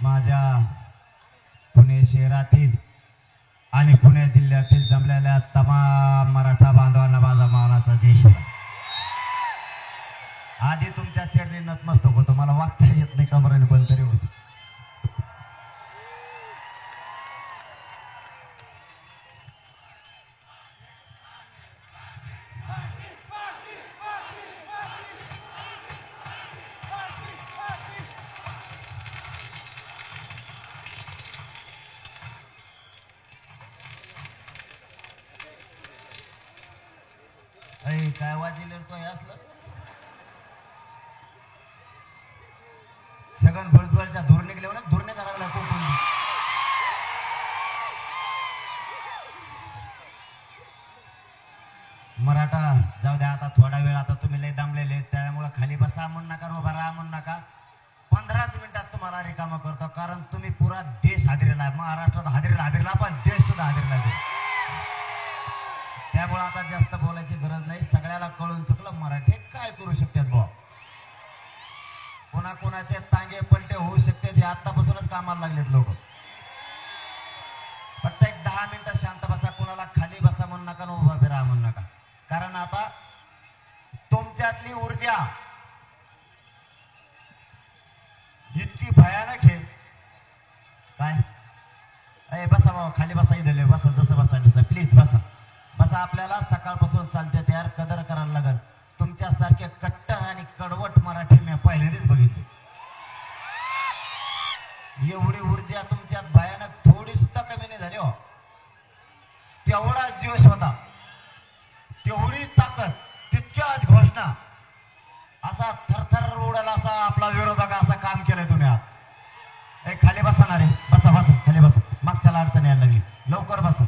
माझ्या पुणे शहरातील आणि पुणे जिल्ह्यातील जमलेल्या तमाम मराठा बांधवांना माझा मानाचा जय शिवराय। आधी तुमच्या चरणी नतमस्तक होतो, मला वागता येत नाही, कमरेने बंद तरी होती। काय वाजले तो असलं छगन भुजबळच्या धूर निघले ना, धूर निघायला लागला कोकण। मराठा जाऊ द्या, आता थोडा वेळ, आता तुम्ही लय दमलेले, त्यामुळे खाली बसा म्हणून नका, उभा राहा म्हणून नका। 15च मिनिटात तुम्हाला रिकामा करतो, कारण तुम्ही पुरा देश हादरेला आहे। महाराष्ट्रात हादरेला पण देश सुद्धा हादरेला आहे। त्यामुळे आता जास्त बोलायची गरज नाही, सगळ्याला कळून चुकलं मराठी काय करू शकतात भाऊ। कोणाचे तांगे पलटे होऊ शकते हे आतापासूनच कामाला लागलेत लोक। फक्त एक 10 मिनिटं शांत बसा, कोणाला खाली बसा म्हणू नका, उभा फिरा म्हणू नका, कारण आता तुमच्यातली ऊर्जा इतकी भयानक आहे काय। अरे बसा भाऊ, खाली बसा, इथले बसा, जसं बसा तसं प्लीज बसा बसा। आपल्याला सकाळपासून चालते तयार कदर करायला लागल। तुमच्यासारखे कट्टर आणि कडवट मराठी मी पहिल्यांदाच बघितले। एवढी ऊर्जा तुमच्यात भयानक, थोडी सुद्धा कमी नाही झाली हो। तेवढा जोश होता, तेवढी ताकद, तितक्याच घोषणा, असा थरथर उडाला असा आपला विरोधक असा काम केलंय तुम्ही आज। खाली बसणार आहे, बसा बसा खाली बसा, मागच्याला अडचण यायला लागली, लवकर बसा।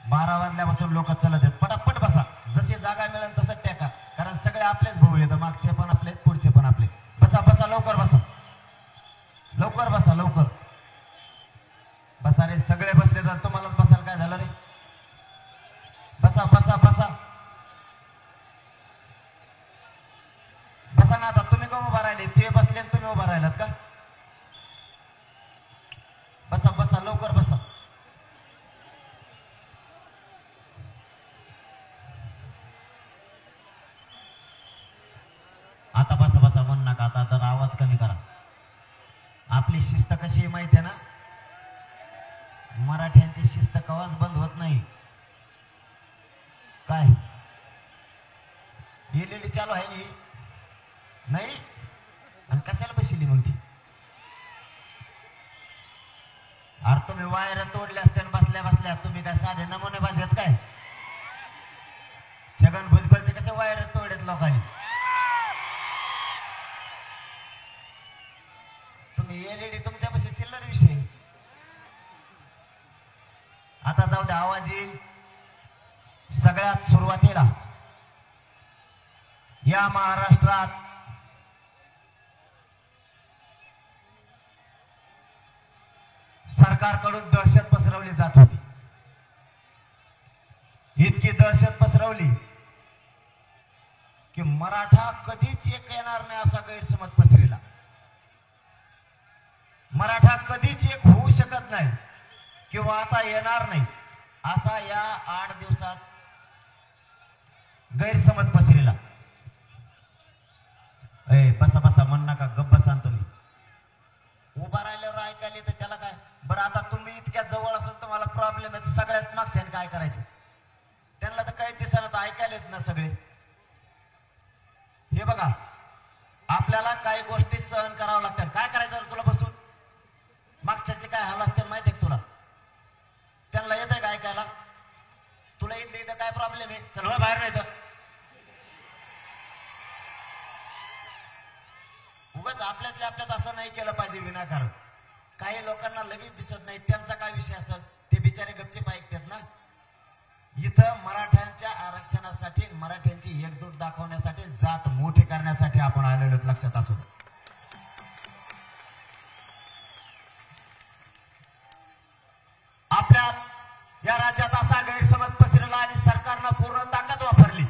12 वाजल्यापासून लोक चलत आहेत, पटापट बसा, जशी जागा मिळेल तसं टेका, कारण सगळे आपलेच भाऊ येतं, मागचे पण आपले पुढचे पण आपले। बसा बसा लवकर बसा, लवकर बसा, लवकर बसा रे। सगळे बसले तर तुम्हालाच बसायला काय झालं रे? बसा बसा बसा बसा ना। आता तुम्ही का उभा राहिले? ते बसले आणि तुम्ही उभा राहिलात का? बसा बसा लवकर बसा। आता बसा बसा म्हणू नका, आता तर आवाज कमी करा। आपली शिस्त कशी आहे माहिती आहे ना, मराठ्यांची शिस्त कवाच बंद होत नाही। काय एलईडी चालू आहे नाही, आणि कशाला बसली मग ती? अरे तुम्ही वायर तोडले असते बसल्या बसल्या, तुम्ही काय साधे नमुने बाजत काय? छगन भुजबळचे कसे वायर तोडलेत लोकांनी? तुम्ही एलईडी तुमच्यापाशी चिल्लर विषय। आता जाऊ द्या, आवाज येईल। सगळ्यात सुरुवातीला या महाराष्ट्रात सरकारकडून दहशत पसरवली जात होती। इतकी दहशत पसरवली की मराठा कधीच एक येणार नाही असा गैरसमज पसरला। मराठा कधीच एक होऊ शकत नाही किंवा आता येणार नाही असा या 8 दिवसात गैरसमज पसरला। बसा बसा म्हण नका, गप्प बसा तुम्ही। उभा राहिल्यावर ऐकायला तर त्याला काय बरं। आता तुम्ही इतक्या जवळ असून तुम्हाला प्रॉब्लेम आहे, सगळ्यात मागच्याने काय करायचं? त्यांना तर काही दिसणार, तर ऐकायला येत ना सगळे। हे बघा, आपल्याला काही गोष्टी सहन कराव्या लागतात। काय करायचं तुला बसून? मागच्याचे काय हाल असते माहिती आहे तुला? त्यांना येत आहे का ऐकायला? तुला इथले इथं काय प्रॉब्लेम आहे? चल बाहेर नाही तर उगाच आपल्यातल्या आपल्यात असं नाही केलं पाहिजे विनाकारण। काही लोकांना लगेच दिसत नाही, त्यांचा काय विषय असेल ते बिचारे गपचेप ऐकतात ना। इथं मराठ्यांच्या आरक्षणासाठी, मराठ्यांची एकजूट दाखवण्यासाठी, जात मोठी करण्यासाठी आपण आलेलो, लक्षात असू दे। आपल्या या राज्यात असा गैरसमज पसरला आणि सरकारनं पूर्ण ताकद वापरली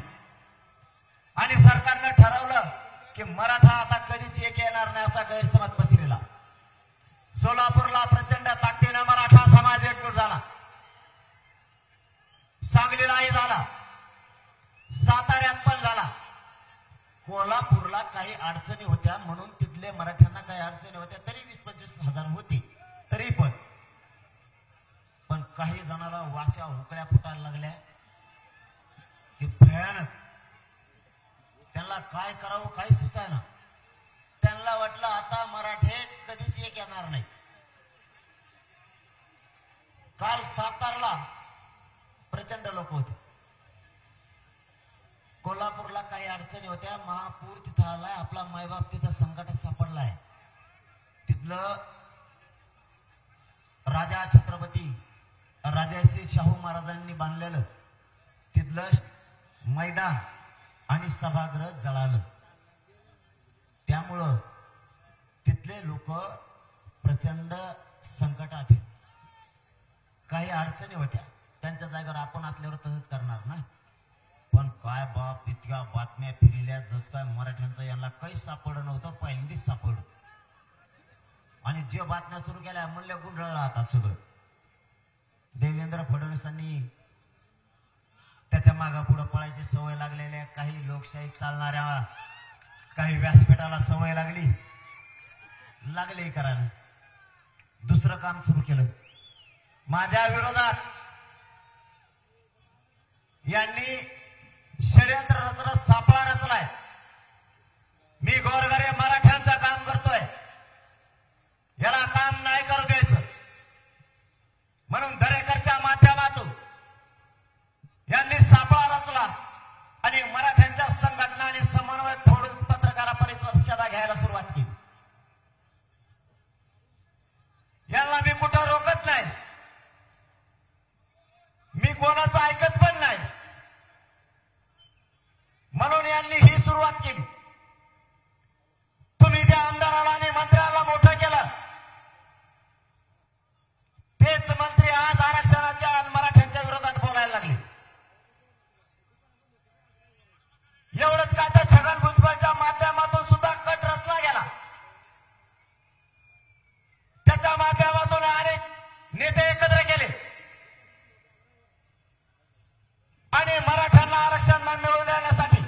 आणि सरकारनं ठरवलं की मराठा आता कधीच एक येणार नाही असा गैरसमज पसरला। सोलापूरला प्रचंड ताकदीने मराठा समाज एकजूट झाला, सांगलीलाही झाला, साताऱ्यात पण झाला. कोल्हापूरला काही अडचणी होत्या म्हणून तिथले मराठ्यांना काही अडचणी होत्या, तरी 20-25 हजार होती. तरी पण काही जणाला वाशा उकळ्या फुटायला लागल्या की भयानक. त्यांना काय करावं काही सुचायना. त्यांना वाटलं आता मराठे कधीच एक येणार नाही. काल सातारला प्रचंड लोक होते, कोल्हापूरला काही अडचणी होत्या, महापूर तिथं आलाय, आपला मायबाप तिथं संकटात सापडलाय. तिथलं राजा छत्रपती राजर्षी शाहू महाराजांनी बांधलेलं तिथलं मैदान आणि सभागृह जळालं. त्यामुळं तिथले लोक प्रचंड संकटात आहेत. काही अडचणी होत्या, त्यांच्या जागेवर आपण असल्यावर तसंच करणार ना. पण काय बाप, इतक्या बातम्या फिरल्या जस काय मराठ्यांचं यांना काही सापडलं नव्हतं, पहिल्यांदाच सापडलं. आणि जे बातम्या सुरू केल्या म्हणल्या गुंडळला आता सगळं. देवेंद्र फडणवीसांनी त्याच्या मागापुढं पळायची सवय लागलेल्या, काही लोकशाही चालणाऱ्या काही व्यासपीठाला सवय लागले करायला. दुसरं काम सुरू केलं माझ्या विरोधात. यांनी षडयंत्र रचत सापळा रचलाय. मी गोरगरीब मराठ्यांचं काम करतोय, याला काम नाही करू द्यायचं म्हणून दरेकरच्या माध्यमातून यांनी सापळा रचला आणि मराठ्यांच्या संघटना आणि समन्वय फोडून पत्रकार परिषदा घ्यायला सुरुवात केली. यांना मी कुठं रोखत नाही, मी कोणाचं ऐकत पण नाही, म्हणून यांनी ही सुरुवात केली. तुम्ही ज्या आमदाराला आणि मंत्र्याला मोठं केलं, तेच मंत्री आज आरक्षणाच्या मराठ्यांच्या विरोधात बोलायला लागले. एवढंच का तर छगन भुजबळच्या माध्यमातून सुद्धा कट रचला गेला. त्याच्या माध्यमातून अनेक नेते एकत्र केले आणि मराठ्यांना आरक्षण मिळवून देण्यासाठी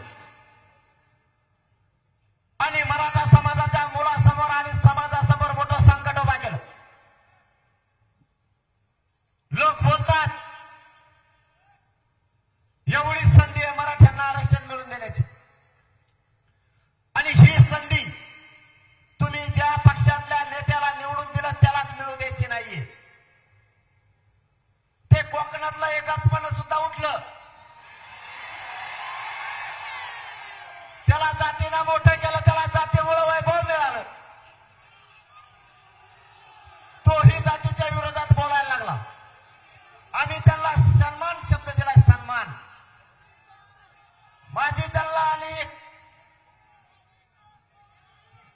आणि मराठा समाजाच्या मुलासमोर आणि समाजासमोर मोठं संकट उभा केलं. लोक बोलतात एवढी संधी आहे मराठ्यांना आरक्षण मिळवून देण्याची, आणि ही संधी तुम्ही ज्या पक्षातल्या नेत्याला निवडून दिलं त्यालाच मिळू द्यायची नाहीये. ते कोकणातलं एकाचपण सुद्धा उठलं, त्याला जातीनं मोठं केलं, त्याला जातीमुळे वैभव मिळालं, तोही जातीच्या विरोधात बोलायला लागला. आम्ही त्यांना सन्मान शब्द दिलाय, सन्मान. माझी त्यांना आणि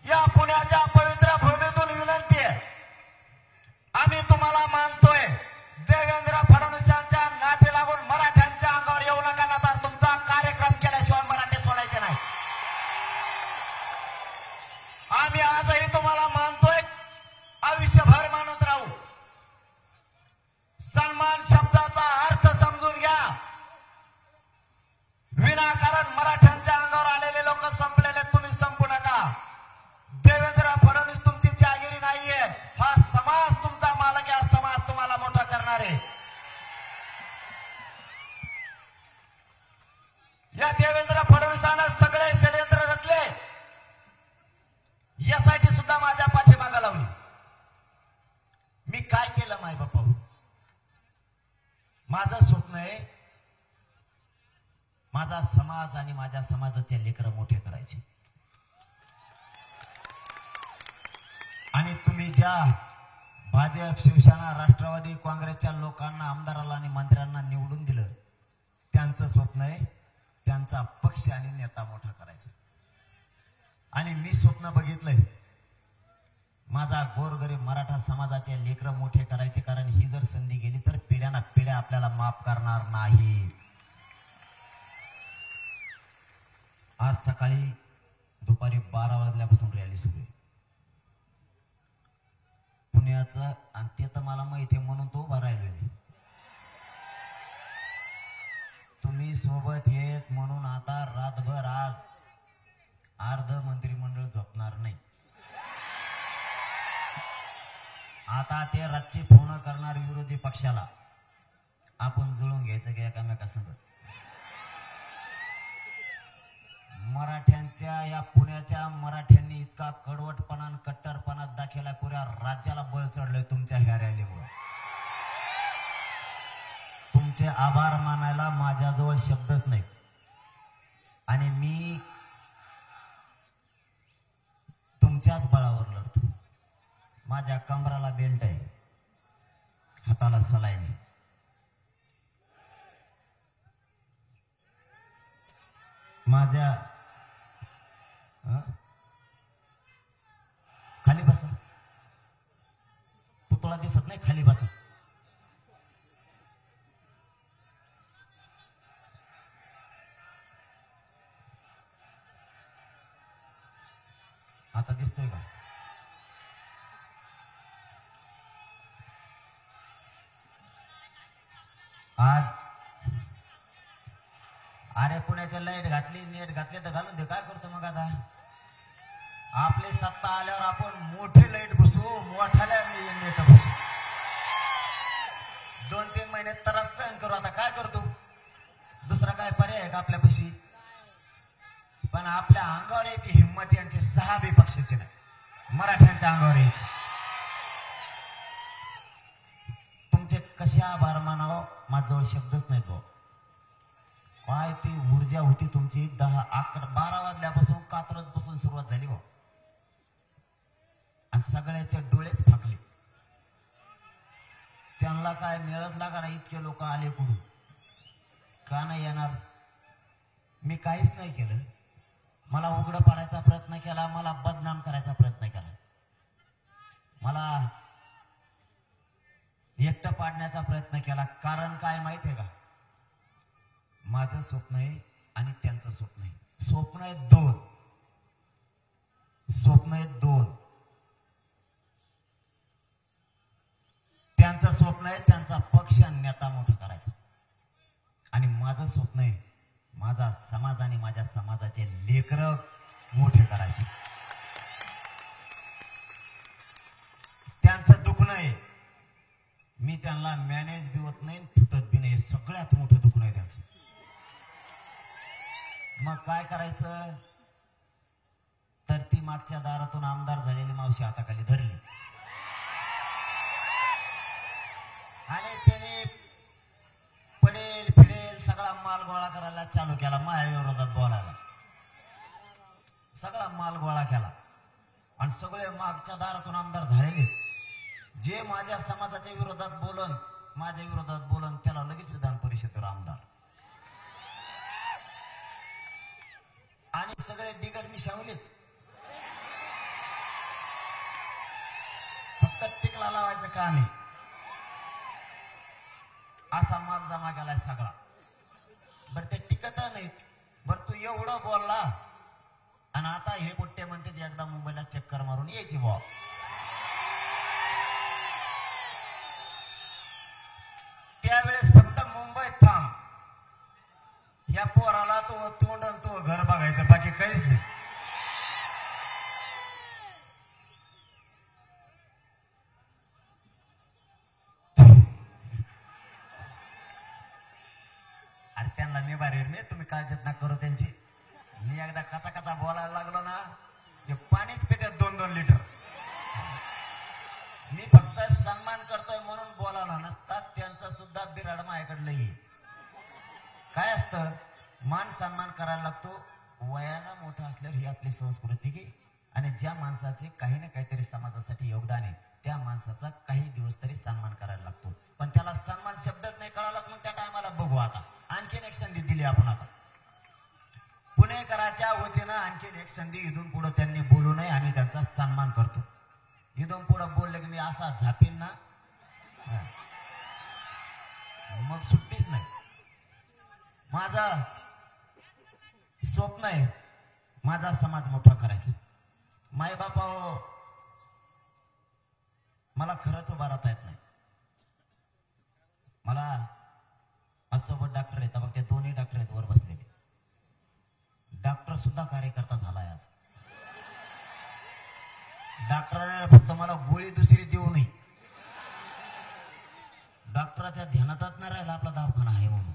या पुण्याच्या पवित्र भूमीतून विनंती आहे, आम्ही तुम्हाला मानतोय. देवेंद्र फडणवीसांच्या नादी लागून मराठ्यांच्या अंगावर येऊ नका, ना तुमचा कार्यक्रम केल्याशिवाय मराठे सोडायचे नाही. आम्ही आजही तुम्हाला मानतोय, आयुष्यभर मानत राहू. सन्मान शब्दाचा अर्थ समजून घ्या. विनाकारण मराठ्यांच्या अंगावर आलेले लोक संपलेले, तुम्ही संपू नका. देवेंद्र फडणवीस तुमची जागिरी नाहीये, हा समाज तुमचा मालक आहे, हा समाज तुम्हाला मोठा करणार आहे. या देवेंद्र फडणवीसांना सगळे षडयंत्र रचले, यासाठी सुद्धा माझ्या पाठीमागा लावली. मी काय केलं माय बापा, माझं स्वप्न आहे माझा समाज आणि माझ्या समाजाचे लेकरं मोठे करायचे. आणि तुम्ही ज्या भाजप, शिवसेना, राष्ट्रवादी काँग्रेसच्या लोकांना, आमदाराला आणि मंत्र्यांना निवडून दिलं, त्यांचं स्वप्न आहे त्यांचा पक्ष आणि नेता मोठा करायचा. आणि मी स्वप्न बघितलंय माझा गोरगरीब मराठा समाजाचे लेकरं मोठे करायचे. कारण ही जर संधी गेली तर पिढ्याना पिढ्या आपल्याला माफ करणार नाही. आज सकाळी दुपारी 12 वाजल्यापासून रॅली सुरू आहे. पुण्याचं आणि ते तर मला माहिती आहे म्हणून तो उभा राहिलो मी. तुम्ही सोबत येत म्हणून आता रातभर आज अर्ध मंत्रिमंडळ झोपणार नाही. आता ते रातची फोन करणार विरोधी पक्षाला आपण जुळून घ्यायचं की एकामेका संग. मराठ्यांच्या या पुण्याच्या मराठ्यांनी इतका कडवटपणा आणि कट्टरपणा दाखवला, पुऱ्या राज्याला बळ चढलंय तुमच्या ह्या रॅलीमुळे. तुमचे आभार मानायला माझ्याजवळ शब्दच नाहीत. आणि मी तुमच्याच बळावर लढतो. माझ्या कमराला बेल्ट आहे, हाताला सलाईन आहे. माझ्या खाली बसा, पुतळा दिसत नाही, खाली बसा. आता दिसतोय का? आज अरे पुण्याच्या लाईट घातली, नेट घातले तर घालून दे, काय करतो मग आता? आपली सत्ता आल्यावर आपण मोठे लाईट बसू, मोठ्याला नेट बसू. 2-3 महिने त्रास सहन करू. आता काय करतो? दुसरा काय पर्याय आहे का आपल्यापाशी? पण आपल्या अंगावर यायची हिंमत यांची 6 बी पक्षाची नाही, मराठ्यांच्या अंगावर यायची. तुमचे कशा आभार मानावं माझ्याजवळ शब्दच नाहीत भाऊ. काय ती ऊर्जा होती तुमची. 10, 11, 12 वाजल्यापासून कात्रज पासून सुरुवात झाली भाऊ, आणि सगळ्याचे डोळेच फाकले. त्यांना काय मिळत लागा ना, इतके लोक आले कुठून, का नाही येणार? मी काहीच नाही केलं. मला उघडं पाडायचा प्रयत्न केला, मला बदनाम करायचा प्रयत्न केला, मला एकटं पाडण्याचा प्रयत्न केला. कारण काय माहितीये का? माझं स्वप्न आहे आणि त्यांचं स्वप्न आहे. स्वप्न आहेत 2. स्वप्न आहेत 2. त्यांचं स्वप्न आहे त्यांचा पक्ष नेता मोठा करायचा, आणि माझं स्वप्न आहे माझा समाज आणि माझ्या समाजाचे लेकरं मोठे करायचे. त्यांचं दुखणं आहे, मी त्यांना मॅनेज बी होत नाही, फुटत बी नाही. सगळ्यात मोठं दुखणं आहे त्यांचं. मग काय करायचं? तर ती मागच्या दारातून आमदार झालेली मावशी हाताखाली धरली आणि त्याने पडेल फिडेल सगळा माल गोळा करायला चालू केला. माझ्या विरोधात बोलायला सगळा माल गोळा केला, आणि सगळे मागच्या दारातून आमदार झालेलेच. जे माझ्या समाजाच्या विरोधात बोलन, माझ्या विरोधात बोलन, त्याला लगेच विधान परिषदेवर आमदार. आणि सगळे बिगर मिशावलेच. फक्त टिकला लावायचं काम आहे. असा माल जमा केलाय सगळा. बरं ते टिकत नाहीत. बरं तू एवढं बोलला, आणि आता हे बुट्टे म्हणते एकदा मुंबईला चक्कर मारून यायची बुवा. त्यावेळेस फक्त मुंबईत थांब, या पोराला तो तोंड तो घर बघायचं, बाकी काहीच नाही. अरे त्यांना निभारी नाही, तुम्ही काळजीत ना करू त्यांची. मी एकदा कचा कचा बोलायला लागलो ना, ते पाणीच पितात 2-2 लिटर. मी फक्त सन्मान करतोय म्हणून बोलायला नसतात, त्यांचा सुद्धा बिराड माझ्याकडलं ये. काय असतं, मान सन्मान करायला लागतो. वयानं मोठं असल्यावर ही आपली संस्कृती की, आणि ज्या माणसाचे काही ना काहीतरी समाजासाठी योगदान आहे त्या माणसाचा काही दिवस तरी सन्मान करायला लागतो. पण त्याला सन्मान शब्दच नाही कळाला, मग त्या टायमाला बघू. आता आणखीन एक संधी दिली आपण. आता पुणेकराच्या वतीनं आणखीन एक संधी. इथून पुढे त्यांनी बोलू नये, आम्ही त्यांचा सन्मान करतो. इथून पुढे बोलले की मी असा झापीन ना, मग सुट्टीच नाही. माझं स्वप्न आहे माझा समाज मोठा करायचा. माय बापा, मला खरंच उभा राहता येत नाही. मला सोबत डॉक्टर आहेत बघ, ते दोन्ही डॉक्टर आहेत वर बसलेले. डॉक्टर सुद्धा कार्यकर्ता झालाय आज. डॉक्टराने फक्त मला गोळी दुसरी देऊ नये, डॉक्टराच्या ध्यानातच नाही राहिला आपला दवाखाना आहे म्हणून.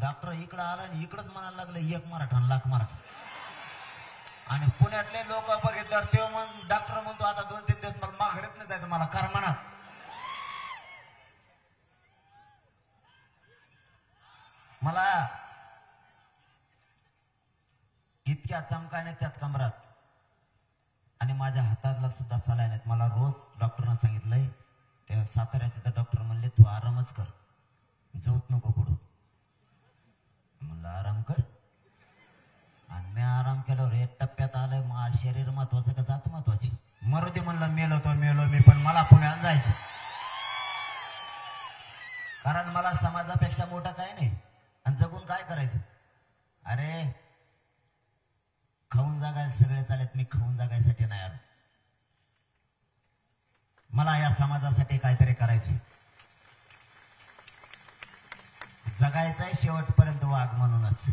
डॉक्टर इकडं आला आणि इकडंच म्हणायला लागलं एक मराठा लाख मराठा. आणि पुण्यातले लोक बघितल्यावर ते मग डॉक्टर म्हणतो आता 2-3 दिवस मला माघारीत नाही जायचं, मला करमानाच. मला इतक्या चमकाने त्यात कमरात आणि माझ्या हातातला सुद्धा सलाईन आहेत. मला रोज डॉक्टरनं सांगितलंय, त्या साताऱ्याचे तर डॉक्टर म्हणले तू आरामच कर, जाऊत नको पुढं. म्हणलं आराम कर. आणि मी आराम केल्यावर एक टप्प्यात आलंय, मग शरीर महत्वाचं का जात महत्वाची. मरू दे म्हणलं, मेलो तो मेलो मी, पण मला पुण्याला जायचं. कारण मला समाजापेक्षा मोठा काय नाही आणि जगून काय करायचं. अरे खाऊन जागायला सगळे चालेत, मी खाऊन जागायसाठी नाही आलो. मला या समाजासाठी काहीतरी करायचं, जगायचंय शेवटपर्यंत वाघ म्हणूनच.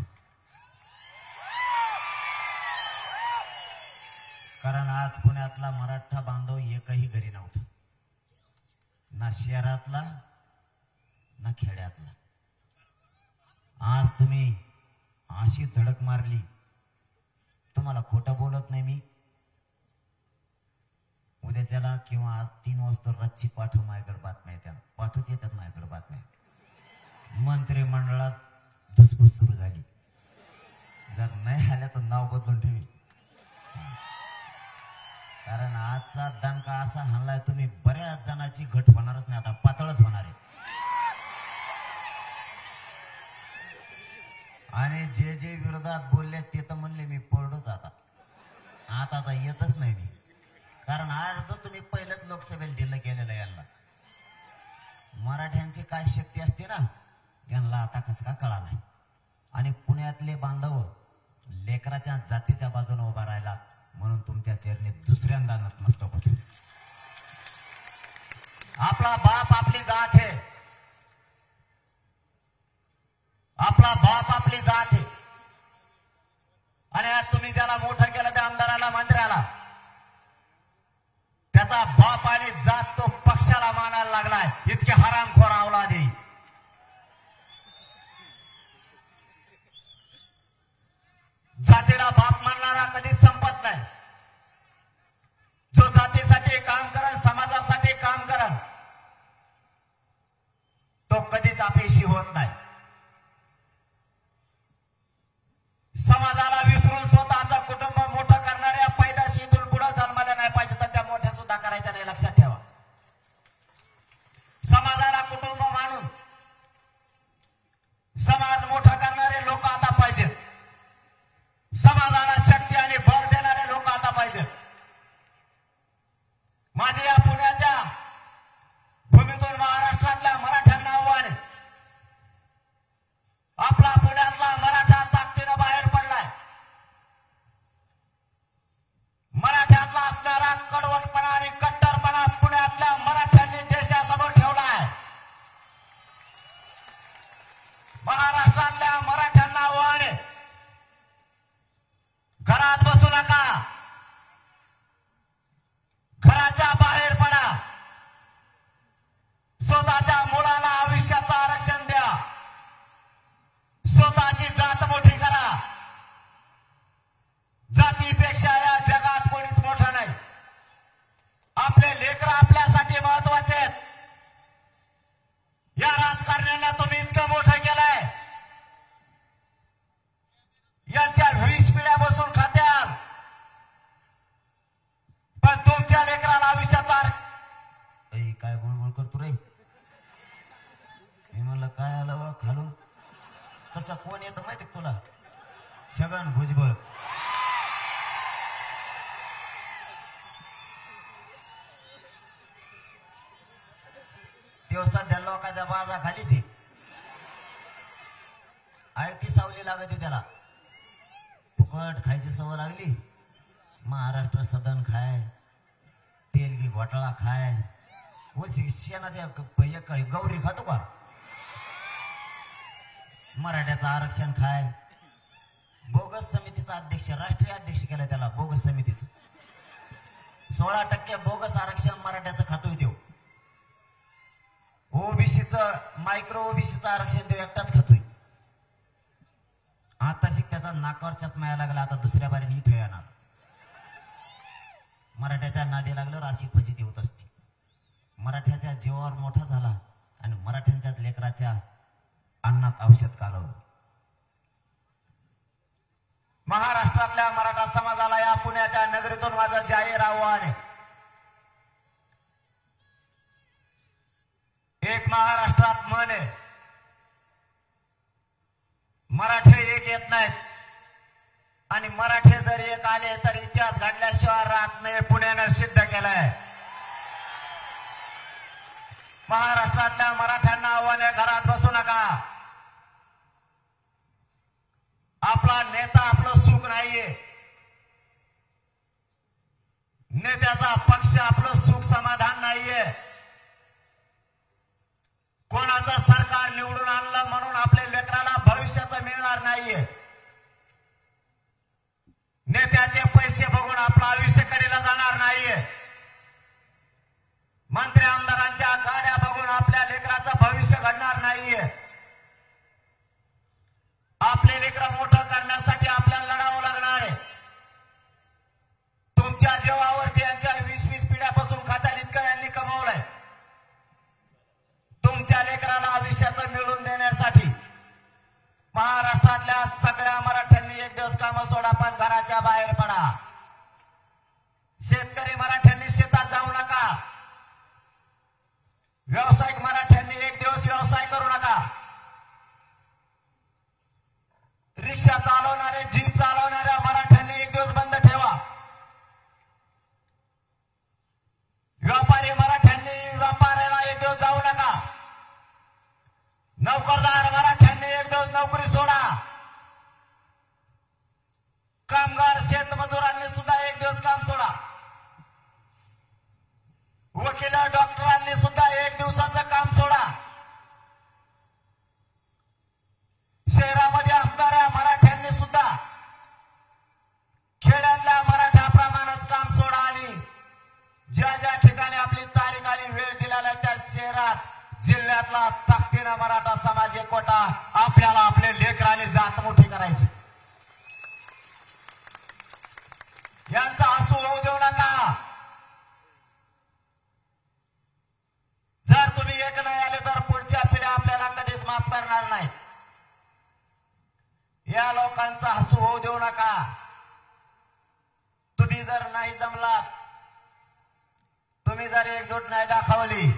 कारण आज पुण्यातला मराठा बांधव एकही घरी नव्हता, ना शहरातला ना खेड्यातला. आज तुम्ही अशी धडक मारली, तुम्हाला खोटं बोलत नाही मी. उद्याच्याला किंवा आज 3 वाजता रातची पाठव माझ्याकडे बातम्या येतात, पाठच येतात माझ्याकडे बातम्या. मंत्रिमंडळात धुसफूस सुरू झाली, जर नाही आल्या तर नाव बदलून ठेवी. कारण आजचा दणका असा हाणलाय, तुम्ही बऱ्याच जणांची घट होणारच नाही, आता पातळच होणार आहे. आणि जे जे विरोधात बोलले ते तर म्हणले मी पडलोच आता तर येतच नाही मी. कारण आज तुम्ही पहिलंच लोकसभेला ढिल्लं केलेलं यांना. मराठ्यांची काय शक्ती असते ना, त्यांना आता कस का कळालाय. आणि पुण्यातले बांधव लेकराच्या जातीच्या बाजूने उभा राहिला म्हणून तुमच्या चरणी दुसऱ्यांदा नतमस्तक होतो. आपला बाप आपली जात आहे, आपला बाप आपली जात आहे. आणि आज तुम्ही ज्याला मोठं केलं त्या आमदाराला मंत्र्याला, त्याचा बाप आणि जात तो पक्षाला मानायला लागलाय. इतके हरामखोर अवलादी. जातीला बाप मानणारा कधी संपत नाही. जो जातीसाठी काम करन, समाजासाठी काम करन, तो कधीच अपयशी होत नाही. समाजाला विसरून स्वतःचं कुटुंब मोठं करणाऱ्या पैदाशी इथून पुढे जन्माला नाही पाहिजे, तर त्या मोठ्या सुद्धा करायच्या नाही, लक्षात ठेवा. समाजाला कुटुंब मानून समाज मोठा करणारे लोक आता पाहिजेत. समाजाला शक्ती आणि बळ देणारे लोक आता पाहिजेत. माझे या पुण्याच्या भूमीतून महाराष्ट्रातल्या मराठ्यांना आव्हान आहे. आपला पुण्यातला मराठा ताकदीनं बाहेर पडलाय. मराठ्यातला असणारा कडवटपणा आणि कट्टरपणा पुण्यातल्या मराठ्यांनी देशासमोर ठेवलाय. महाराष्ट्रातल्या मराठ्यांना आव्हान आहे, घरात बसू नका, घराच्या बाहेर पडा. स्वतःच्या मुलाला आयुष्याचं आरक्षण द्या. स्वतःची जात मोठी करा. जातीपेक्षा या जगात कोणीच मोठं नाही. आपले लेकरं आपल्यासाठी महत्वाचे आहेत. या राजकारण्यांना तुम्ही इतकं मोठं केलंय, यांच्या 20 पिढ्या बसून खात्याल, पण तुमच्या लेकराला आयुष्याचा आरक्षण. काय बोलबोल करतो रे. मी म्हणलं काय आलं वा खालून. तसं कोण येतं माहिती तुला? छगन भुजबळ. तो सध्या लोकांच्या बाजा खालीच आहे. ती सावली लागते त्याला. फुकट खायची सवय लागली. महाराष्ट्र सदन खाय, तेलगी घोटाळा खाय, शेणाच्या गौरी खातो का? मराठ्याचं आरक्षण खाय. बोगस समितीचा अध्यक्ष, राष्ट्रीय अध्यक्ष केलं त्याला बोगस समितीचं. 16% बोगस आरक्षण मराठ्याचं खातोय देव. ओबीसीचं मायक्रो ओबीसीचं आरक्षण देव एकटाच खातोय. आता शिक त्याचा नाकावरच्याच माया लागला. आता दुसऱ्या बारीने इथं येणार. मराठ्याच्या नादी लागलं अशी फजिती होत असते. मराठ्याच्या जीवावर मोठा झाला आणि मराठ्यांच्या लेकराच्या अन्नात औषध कालवलं. महाराष्ट्रातल्या मराठा समाजाला या पुण्याच्या नगरीतून माझं जाहीर आव्हान आहे. एक महाराष्ट्रात म्हण आहे, मराठे एक येत नाहीत आणि मराठे जर एक आले तर इतिहास घडल्याशिवाय राहत नाही. पुण्यानं सिद्ध केलंय. महाराष्ट्रातल्या मराठ्यांना आव्हान आहे, घरात बसू नका. आपला नेता आपलं सुख नाहीये. नेत्याचा पक्ष आपलं सुख समाधान नाहीये. कोणाचं सरकार निवडून आणलं म्हणून आपल्या लेकराला भविष्याचं मिळणार नाहीये. नेत्याचे पैसे बघून आपलं आयुष्य कडेला जाणार नाहीये. मंत्री आमदारांच्या गाड्या बघून आपल्या लेकराचं भविष्य घडणार नाहीये. आपले लेकरं मोठं करण्यासाठी आपल्याला लढावं लागणार आहे. तुमच्या जीवावरती यांच्या 20-20 पिढ्यापासून खात्यात इतकं यांनी कमावलंय. तुमच्या लेकराला आयुष्याचं मिळवून देण्यासाठी महाराष्ट्रातल्या सगळ्या मराठ्यांनी एक दिवस कामं सोडा, पण घराच्या बाहेर पडा. शेतकरी मराठ्यांनी शेतात जाऊ नका. व्यावसायिक मराठ्यांनी एक दिवस व्यवसाय करू नका. रिक्षा चालवणारे, जीप चालवणाऱ्या मराठ्यांनी एक दिवस बंद ठेवा. व्यापारी मराठ्यांनी व्यापाराला एक दिवस जाऊ नका. नोकरदार मराठ्यांनी एक दिवस नोकरी सोडा. कामगार शेतमजुरांनी सुद्धा एक दिवस काम सोडा. वकील डॉक्टरांनी सुद्धा एक दिवसाचं काम सोडा. शहरामध्ये असणाऱ्या मराठ्यांनी सुद्धा खेड्यातल्या मराठ्याप्रमाणेच काम सोडा आणि ज्या ज्या ठिकाणी आपली तारीख आणि वेळ दिलेल्या त्या शहरात जिल्ह्यातला ताकदीनं मराठा समाज एकवटा. आपल्याला आपले लेकराने जात मोठी करायची. यांचा हसू होऊ देऊ नका. जर तुम्ही एक नाही आले तर पुढच्या पिढ्या आपल्याला कधीच माफ करणार नाहीत. या लोकांचा हसू होऊ देऊ नका. तुम्ही जर नाही जमलात, तुम्ही जर एकजूट नाही दाखवली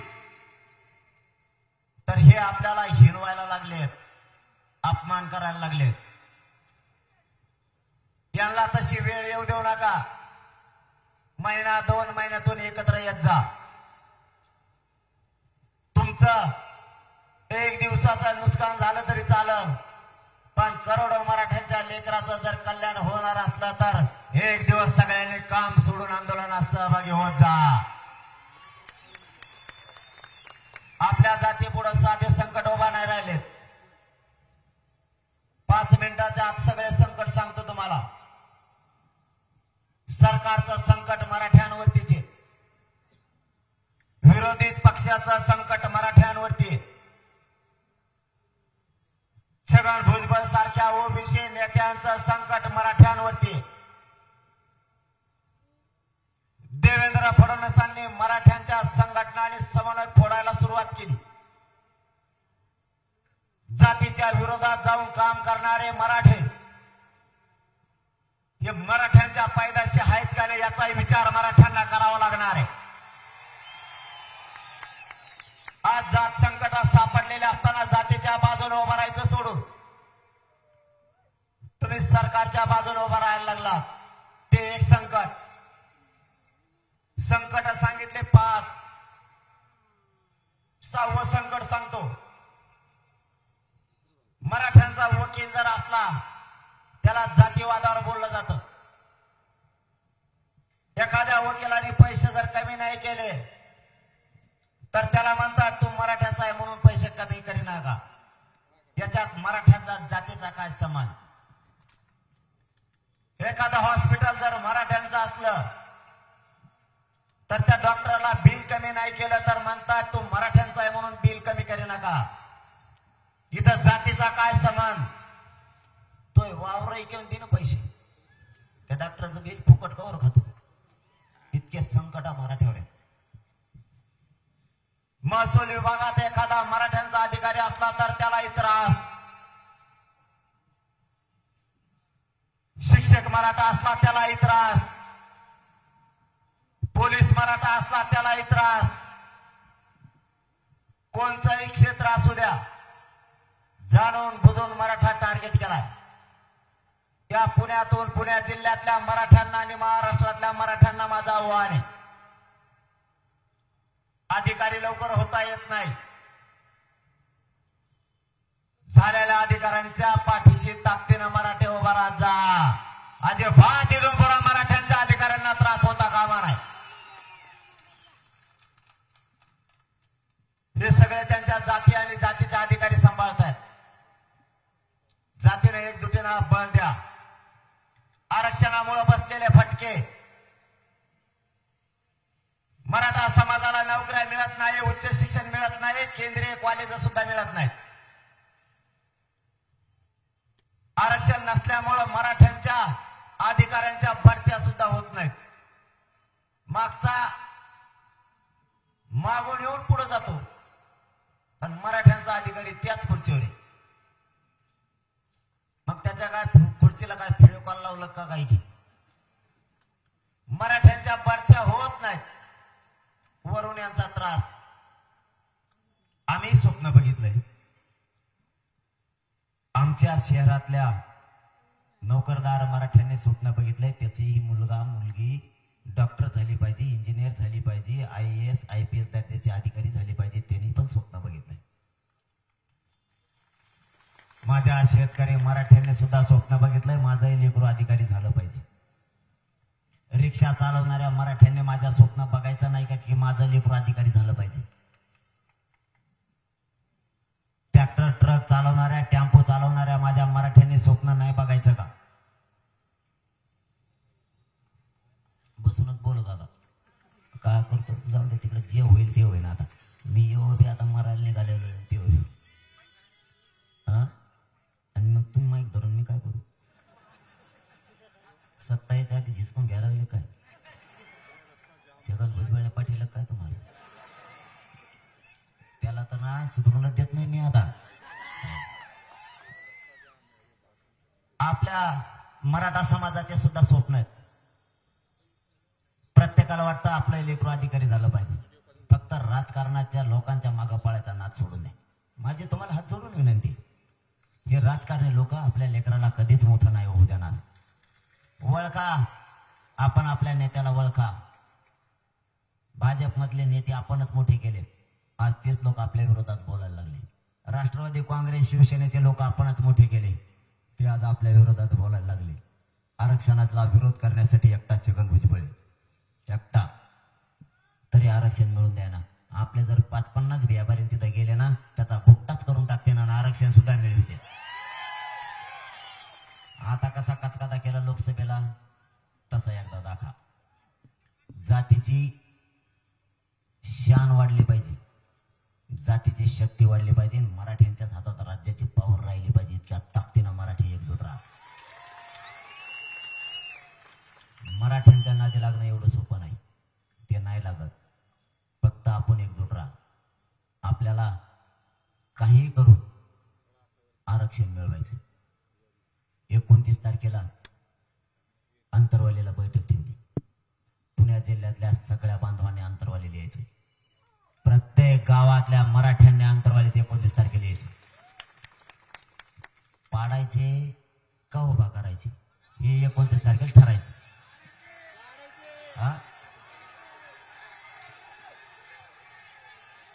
तर हे आपल्याला हिनवायला लागलेत, अपमान करायला लागलेत. यांना तशी वेळ येऊ देऊ नका. महिना 2 महिन्यातून एकत्र येत जा. तुमचं एक दिवसाचं नुकसान झालं तरी चालेल, पण करोडो मराठ्यांच्या लेकराचं जर कल्याण होणार असलं तर एक दिवस सगळ्यांनी काम सोडून आंदोलनात सहभागी होत जा. आपल्या जातीपुढे साधे संकट उभा नाही राहिलेत. 5 मिनिटाच्या आत सगळे संकट सांगतो तुम्हाला. सरकारचं संकट मराठ्यांवरतीचे, विरोधी पक्षाचं संकट मराठ्यांवरती, छगन भुजबळ सारख्या ओबीसी नेत्यांचं संकट मराठ्यांवरती, देवेंद्र फडणवीसांनी मराठ्यांच्या संघटना आणि समन्वय फोडायला सुरुवात केली. जातीच्या विरोधात जाऊन काम करणारे मराठे हे मराठ्यांच्या पायदाशी आहेत का नाही याचाही विचार मराठ्यांना करावा लागणार आहे. आज जात संकटात सापडलेले असताना जातीच्या बाजूने उभं राहायचं सोडून तुम्ही सरकारच्या बाजूने उभं राहायला लागला. ते एक संकट. संकट सांगितले 5. 6वं संकट सांगतो. मराठ्यांचा वकील जर असला त्याला जातीवादावर बोललं जातं. एखाद्या वकिलाने पैसे जर कमी नाही केले तर त्याला म्हणतात तू मराठ्याचा आहे म्हणून पैसे कमी करीना का? याच्यात मराठ्यांचा जातीचा काय समान? एखादं हॉस्पिटल जर मराठ्यांचं असलं तर त्या डॉक्टरला बिल कमी नाही केलं तर म्हणतात तू मराठ्यांचा आहे म्हणून बिल कमी करी नका. इथं जातीचा काय समान? तो वावर घेऊन दे ना पैसे, त्या डॉक्टरचं बिल फुकट कवर खातो. इतके संकट मराठ्यावर आहेत. महसूल विभागात एखादा मराठ्यांचा अधिकारी असला तर त्यालाही त्रास. शिक्षक मराठा असला त्यालाही त्रास. पोलीस मराठा असला त्यालाही त्रास. कोणचंही क्षेत्र असू द्या, जाणून बुजून मराठा टार्गेट केलाय. या पुण्यातून पुणे जिल्ह्यातल्या मराठ्यांना आणि महाराष्ट्रातल्या मराठ्यांना माझं आव्हान आहे. अधिकारी लवकर होता येत नाही. झालेल्या अधिकाऱ्यांच्या पाठीशी ताकदीनं मराठे उभा राहत जा. अजिबात इथून पुढे मराठ्यांच्या अधिकाऱ्यांना त्रास होता कामा नाही. हे सगळे त्यांच्या जाती आणि जातीचे अधिकारी सांभाळत आहेत. जातीने एकजुटीनं बळ द्या. आरक्षणामुळे बसलेले फटके, मराठा समाजाला नोकऱ्या मिळत नाही, उच्च शिक्षण मिळत नाही, केंद्रीय कॉलेज सुद्धा मिळत नाहीत. आरक्षण नसल्यामुळे मराठ्यांच्या अधिकाऱ्यांच्या बढत्या सुद्धा होत नाहीत. मागून येऊन पुढे जातो, पण मराठ्यांचा अधिकारी त्याच खुर्चीवर आहे. मग त्याच्या काय खुर्चीला काय फेविकॉल लावलं का काही की? मराठ्यांच्या बढत्या होत नाहीत. वरून यांचा त्रास. आम्ही स्वप्न बघितलंय. आमच्या शहरातल्या नोकरदार मराठ्यांनी स्वप्न बघितलंय. त्याची मुलगा मुलगी डॉक्टर झाली पाहिजे, इंजिनियर झाली पाहिजे, IAS IPS दर्जाचे अधिकारी झाले पाहिजे. त्यांनी पण स्वप्न बघितलंय. माझ्या शेतकरी मराठ्यांनी सुद्धा स्वप्न बघितलंय, माझंही लेकरू अधिकारी झालं पाहिजे. रिक्षा चालवणाऱ्या मराठ्यांनी माझ्या स्वप्न बघायचं नाही का की माझं लेकरू अधिकारी झालं पाहिजे. ट्रॅक्टर ट्रक चालवणाऱ्या टेम्पो चालवणाऱ्या माझ्या मराठ्यांनी स्वप्न नाही बघायचं का? बसूनच बोलत आता काय करतो, जाऊ दे तिकडे, जे होईल ते होईल. आता मी येऊ बी आता मरायला निघालेलो ते होईल. हा, आणि मग तुम्ही माईक धरून मी काय करू? सत्ता यायच्या आधी झिसकून घ्यायला लागले काय? छगन भुजबळ पाठीला काय तुम्हाला? त्याला तर ना सुधारूनच देत नाही मी आता. आपल्या मराठा समाजाचे सुद्धा स्वप्न आहेत. प्रत्येकाला वाटतं आपलं लेकरू अधिकारी झालं पाहिजे. फक्त राजकारणाच्या लोकांच्या मागं पळायचा नाद सोडू नये. माझी तुम्हाला हात जोडून विनंती, हे राजकारणी लोक आपल्या लेकराला कधीच मोठं नाही होऊ देणार. ओळखा, आपण आपल्या नेत्याला ओळखा. भाजपमधले नेते आपणच मोठे केले, आज तेच लोक आपल्या विरोधात बोलायला लागले. राष्ट्रवादी काँग्रेस शिवसेनेचे लोक आपणच मोठे केले, ते आज आपल्या विरोधात बोलायला लागले. आरक्षणाचा विरोध करण्यासाठी एकटा छगन भुजबळ, एकटा तरी आरक्षण मिळून द्या ना. आपले जर 50-50 व्यापारी तिथे गेले ना, त्याचा भुकटाच करून टाकते ना, आरक्षण सुद्धा मिळवते. आता कसा कचकादा केला लोकसभेला, तसा एकदा दाखा. जातीची शान वाढली पाहिजे, जातीची शक्ती वाढली पाहिजे. मराठ्यांच्याच हातात राज्याची पावर राहिली पाहिजे. इतक्या ताकदीनं मराठी एकजूट राहा. मराठ्यांच्या नादी लागणं एवढं सोपं नाही, ते नाही लागत. फक्त आपण एकजूट राहा. आपल्याला काही करून आरक्षण मिळवायचं. 29 तारखेला अंतरवालीला बैठक ठेवली. पुणे जिल्ह्यातल्या सगळ्या बांधवांनी अंतरवाली यायचे. प्रत्येक गावातल्या मराठ्यांनी अंतरवालीत 29 तारखेला यायचे. पाडायचे का उभा करायचे हे 29 तारखेला ठरायचं. हा,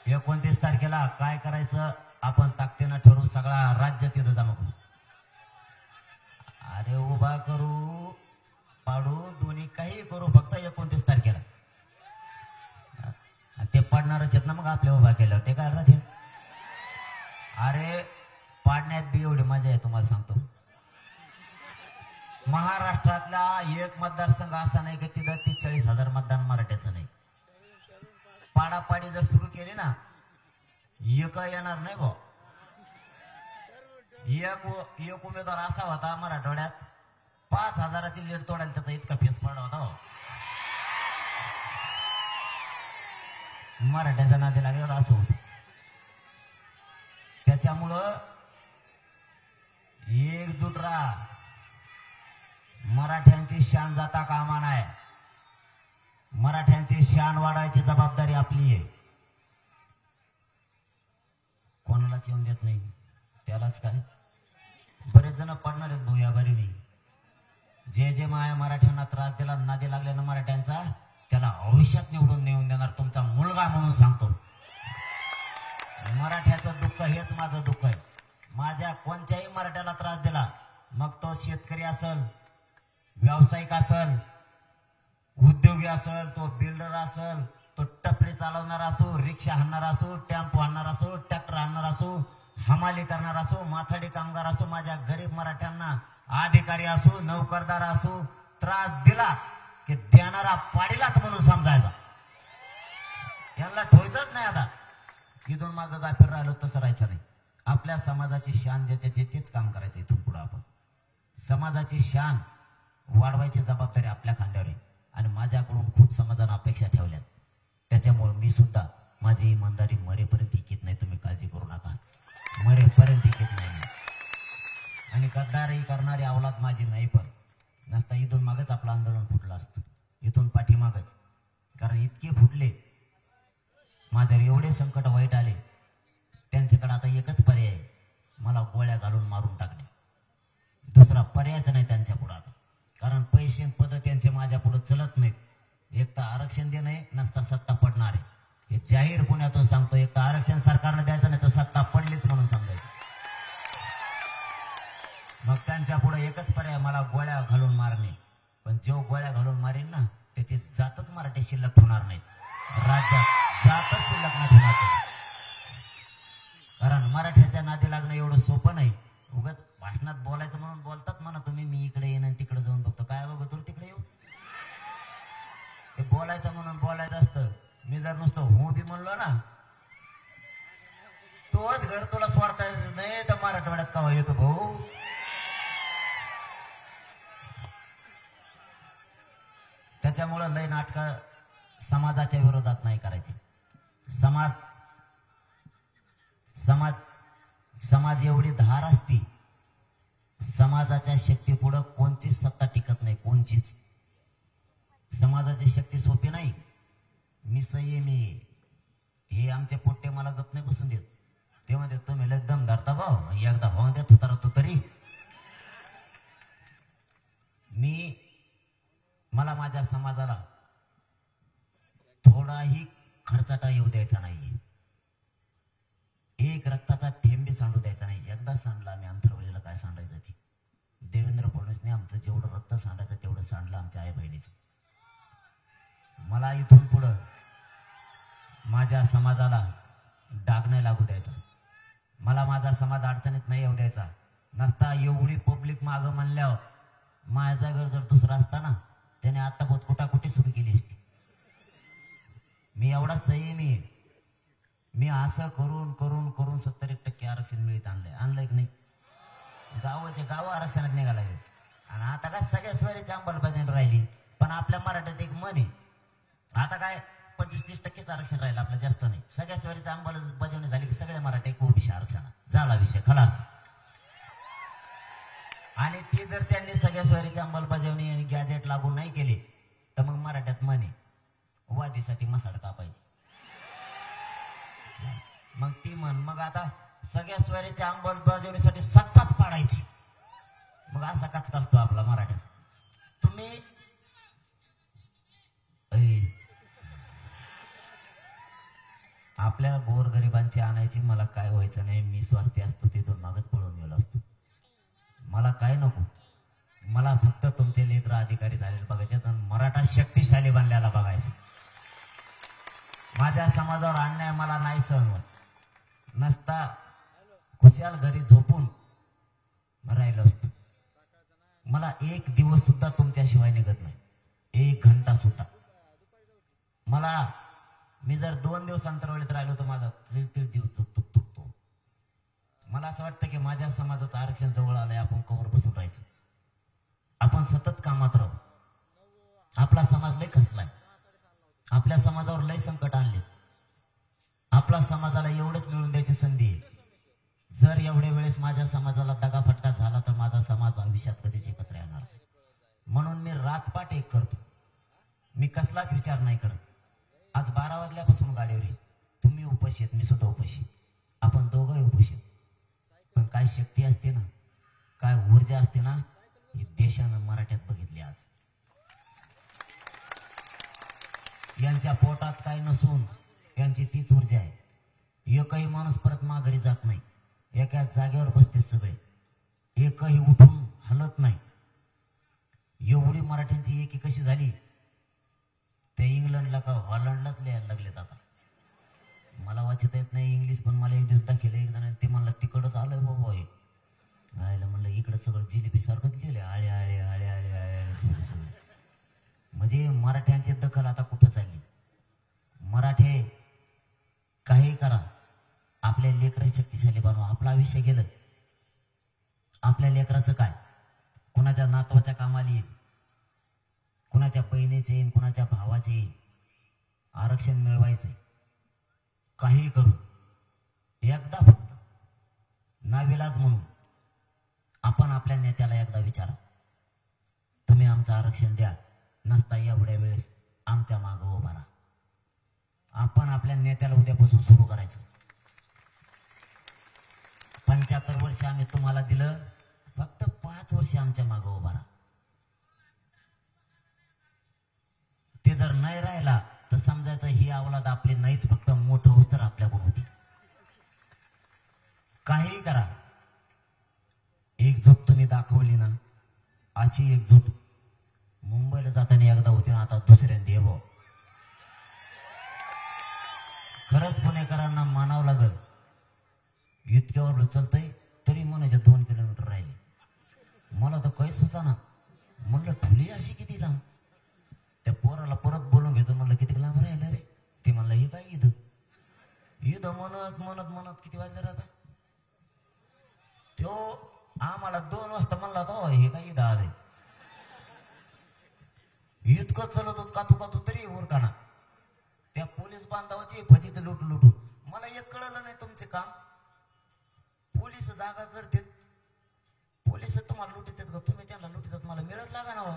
29 तारखेला काय करायचं आपण ताकदीनं ठरवू. सगळा राज्य तिथं जमा करू. अरे उभा करू पाडू दोन्ही काही करू, फक्त 29 तारखेला. ते पडणार येणारच आहेत ना मग आपल्या उभा केल्यावर ते काय अर्थ. अरे पाडण्यात बी एवढी मजा आहे तुम्हाला सांगतो. महाराष्ट्रातला एक मतदारसंघ असा नाही की तिथं 43,000 मतदान मराठ्याचं नाही. पाडापाडी जर सुरू केली ना एक येणार नाही भाऊ. एक उमेदवार असा होता मराठवाड्यात 5,000ची लीड तोडायला त्याचा इतका फेस पडला होता हो. मराठ्याचा नादी लागल्यावर असं होतं. त्याच्यामुळं एकजूट राहा. मराठ्यांची शान जाता कामा नाही. मराठ्यांची शान वाढवायची जबाबदारी आपली आहे. कोणालाच येऊन देत नाही त्यालाच काय. बरेच जण पडणार आहेत भाऊ या बारीने. जे माया मराठ्यांना त्रास दिला नादी लागल्यानं मराठ्यांचा त्याला भविष्यात निवडून नेऊन देणार तुमचा मुलगा म्हणून सांगतो. मराठ्याचं दुःख हेच माझं दुःख आहे. माझ्या कोणत्याही मराठ्याला त्रास दिला मग तो शेतकरी असल, व्यावसायिक असल, उद्योगी असल, तो बिल्डर असल, तो टपरी चालवणार असो, रिक्षा हाणणार असो, टेम्पो हाणणार असो, ट्रॅक्टर हाणणार असो, हमाली करणार असो, माथाडी कामगार असो, माझ्या गरीब मराठ्यांना अधिकारी असो, नोकरदार असो, त्रास दिला की देणारा पाडीलाच म्हणून समजायचा. यांना ठोयचंच नाही. आता इथून मागं गाफीर राहिलो तसं राहायचं नाही. आपल्या समाजाची शान ज्याच्यात तेच काम करायचं. इथून पुढे आपण समाजाची शान वाढवायची जबाबदारी आपल्या खांद्यावर आहे. आणि माझ्याकडून खूप समाजानं अपेक्षा ठेवल्यात. त्याच्यामुळे मी सुद्धा माझी इमानदारी मरेपर्यंत इकीत नाही. तुम्ही काळजी करू नका. मरेपर्यंत इकीत नाही. आणि गद्दारी करणारी अवलाद माझी नाही. पण नसता इथून मागच आपलं आंदोलन फुटलं असतं. इथून पाठीमागच. कारण इतके फुटले माझ्यावर एवढे संकट वाईट आले. त्यांच्याकडे आता एकच पर्याय आहे, मला गोळ्या घालून मारून टाकणे. दुसरा पर्यायच नाही त्यांच्या पुढे आता. कारण पैसे पद त्यांचे माझ्या पुढे चलत नाहीत. एक तर आरक्षण देणे नसता सत्ता पडणार आहे. हे जाहीर पुण्यातून सांगतो. एक तर आरक्षण सरकारने द्यायचं नाही तर सत्ता पडलीच म्हणून समजायचं. मग त्यांच्या पुढे एकच पर्याय, मला गोळ्या घालून मारणे. पण जो गोळ्या घालून मारेन ना त्याची जातच मराठी शिल्लक होणार नाही. राज्यात जातच शिल्लक नाही होणार. कारण मराठ्याच्या नादी लागणं एवढं सोपं नाही. उगाच भाषणात बोलायचं म्हणून बोलतात म्हणा तुम्ही. मी इकडे येईन आणि तिकडे जाऊन बघतो. काय बाबा तू तिकडे येऊ. हे बोलायचं म्हणून बोलायचं असतं. मी जर नुसतं हो बी म्हणलो ना तोच घर तुला सोडता येत नाही तर मराठवाड्यात का येतो भाऊ. त्याच्यामुळं लय नाटकं समाजाच्या विरोधात नाही करायची. समाज एवढी धार असती. समाजाच्या शक्ती पुढे कोणतीच सत्ता टिकत नाही. कोणचीच. समाजाची शक्ती सोपी नाही. मी संयमी. हे आमचे पोट्टे मला गप नाही बसून देत. ते म्हणते तुम्ही लय दम धरता भाऊ. एकदा भाऊ द्या तुतारा तू तरी. मला माझ्या समाजाला थोडाही खर्चाटा येऊ द्यायचा नाहीये. एक रक्ताचा थेंबी सांडू द्यायचा नाही. एकदा सांडला आम्ही अंतरवलीला. काय सांडायचं ती. देवेंद्र फडणवीसने आमचं जेवढं रक्त सांडायचं तेवढं सांडलं आमच्या आई बहिणीचं. मला इथून पुढं माझ्या समाजाला डाग नाही लागू द्यायचा. मला माझा समाज अडचणीत नाही येऊ द्यायचा. नसता एवढी पब्लिक मागं म्हणल्यावर माझ्या जागेवर जर दुसरा असता ना त्याने आता बहुत कुटाकुटी सुरू केली असती. मी एवढा संयमी. मी असं करून करून करून 70% आरक्षण मिळत आणलंय की नाही. गावाचे गाव आरक्षणात निघाला. आणि आता काय सगळ्या स्वारीची अंमलबजावणी राहिली. पण आपल्या मराठीत एक म्हण आहे. आता काय 25-30% आरक्षण राहिलं आपलं, जास्त नाही. सगळ्या स्वारीची अंमलबजावणी झाली की सगळ्या मराठी ओबीसी आरक्षणात झाला विषय खलास. आणि ती जर त्यांनी सगळ्या स्वारीची अंमलबजावणी आणि गॅजेट लागू नाही केले तर मग मराठ्यात म्हणे वादीसाठी मसाड कापायची. मग ती म्हण मग आता सगळ्या स्वारीच्या अंमलबजावणीसाठी सत्ताच पाडायची. मग असा काच असतो आपला मराठ्याचा. तुम्ही आपल्या गोरगरिबांची आणायची. मला काय व्हायचं नाही. मी स्वार्थी असतो तिथून मागच पळून गेलो असतो. मला काय नको. मला फक्त तुमचे लेकर अधिकारी झालेले बघायचे आणि मराठा शक्तिशाली बनल्याला बघायचं. माझ्या समाजावर अन्याय मला नाही सहन होत. नसता खुशाल घरी झोपून राहिलं असतं. मला एक दिवस सुद्धा तुमच्याशिवाय निघत नाही, एक घंटा सुद्धा. मी जर 2 दिवस अंतरावळीत राहिलो तर माझा तिळ दिवस तुटतो. मला असं वाटतं की माझ्या समाजाचं आरक्षण जवळ आलंय, आपण कवर बसून राहायचं. आपण सतत कामात राहू. आपला समाज लय खचलाय. आपल्या समाजावर लय संकट आणले. आपला समाजाला एवढंच मिळून द्यायची संधी आहे. जर एवढ्या वेळेस माझ्या समाजाला दगाफटका झाला तर माझा समाज आयुष्यात कधीच एकत्र येणार. म्हणून मी रातपाट एक करतो. मी कसलाच विचार नाही करत. आज 12 वाजल्यापासून गाडीवर आहे. तुम्ही उपाशी आहेत, मी सुद्धा उपाशी. आपण दोघंही उपाशी आहेत. पण काय शक्ती असते ना, काय ऊर्जा असते ना, ही देशानं मराठ्यात बघितली. आज यांच्या पोटात काय नसून यांची तीच ऊर्जा आहे. एकही माणूस परत माघारी जात नाही. एका जागेवर बसते सगळे, एकही उठून हलत नाही. एवढी मराठ्यांची एकी कशी झाली ते इंग्लंडला का हॉलंडलाच लिहायला लागलेत. आता मला वाचता येत नाही इंग्लिश, पण मला एक दिवस दाखवलं एक जण, ते म्हणलं तिकडच आलंय बाबा हे. आयला म्हणलं इकडं सगळं जिलेबी सारखंच लिहिले, आळे आळे आळे आळे आळे सगळं. म्हणजे मराठ्यांची दखल आता कुठं चालली. मराठे काही करा, आपल्या लेकरं शक्तिशाली बनवा. आपलं आयुष्य गेलं, आपल्या लेकराचं काय? कुणाच्या नातवाच्या कामाला येईल, कुणाच्या बहिणीचे येईल, कुणाच्या भावाचे येईल. आरक्षण मिळवायचं काही करू. एकदा फक्त नाविलाज म्हणून आपण आपल्या नेत्याला एकदा विचारा, तुम्ही आमचं आरक्षण द्या. नसता एवढ्या वेळेस आमच्या मागं उभा राहा. आपण आपल्या नेत्याला उद्यापासून सुरू करायचं. 75 वर्ष आम्ही तुम्हाला दिलं, फक्त 5 वर्ष आमच्या मागं उभा राहा. ते जर नाही राहिला तर समजायचं ही अवलाद आपली नाहीच, फक्त मोठं होत तर आपल्याकडून होती. काही करा, एकजूट तुम्ही दाखवली ना, अशी एकजूट मुंबईला जाताना एकदा होती ना, आता दुसऱ्यांदा येवो. खरंच पुणेकरांना मानावं लागल. इतक्यावर चलतंय तरी म्हणायचे 2 किलोमीटर राहिले. मला तर काही सुचाना. म्हणलं ठुली अशी किती लांब. त्या पोराला परत बोलून घ्यायचं. म्हणलं किती लांब राहिलं रे. ते म्हणलं हे काय ईद ईद म्हणत म्हणत म्हणत किती वाजले राहता. तो आम्हाला 2 वाजता म्हणला होता हे काय ईद आले. इतकं चलत होत कातू कातू तरी उरकाना. त्या पोलीस बांधवाची फजित लुटू लुटू. मला एक कळलं नाही तुमचे काम. पोलीस जागा करतात, पोलीस तुम्हाला लुटतात का तुम्ही त्यांना लुटतात? मला मिळत लागा ना.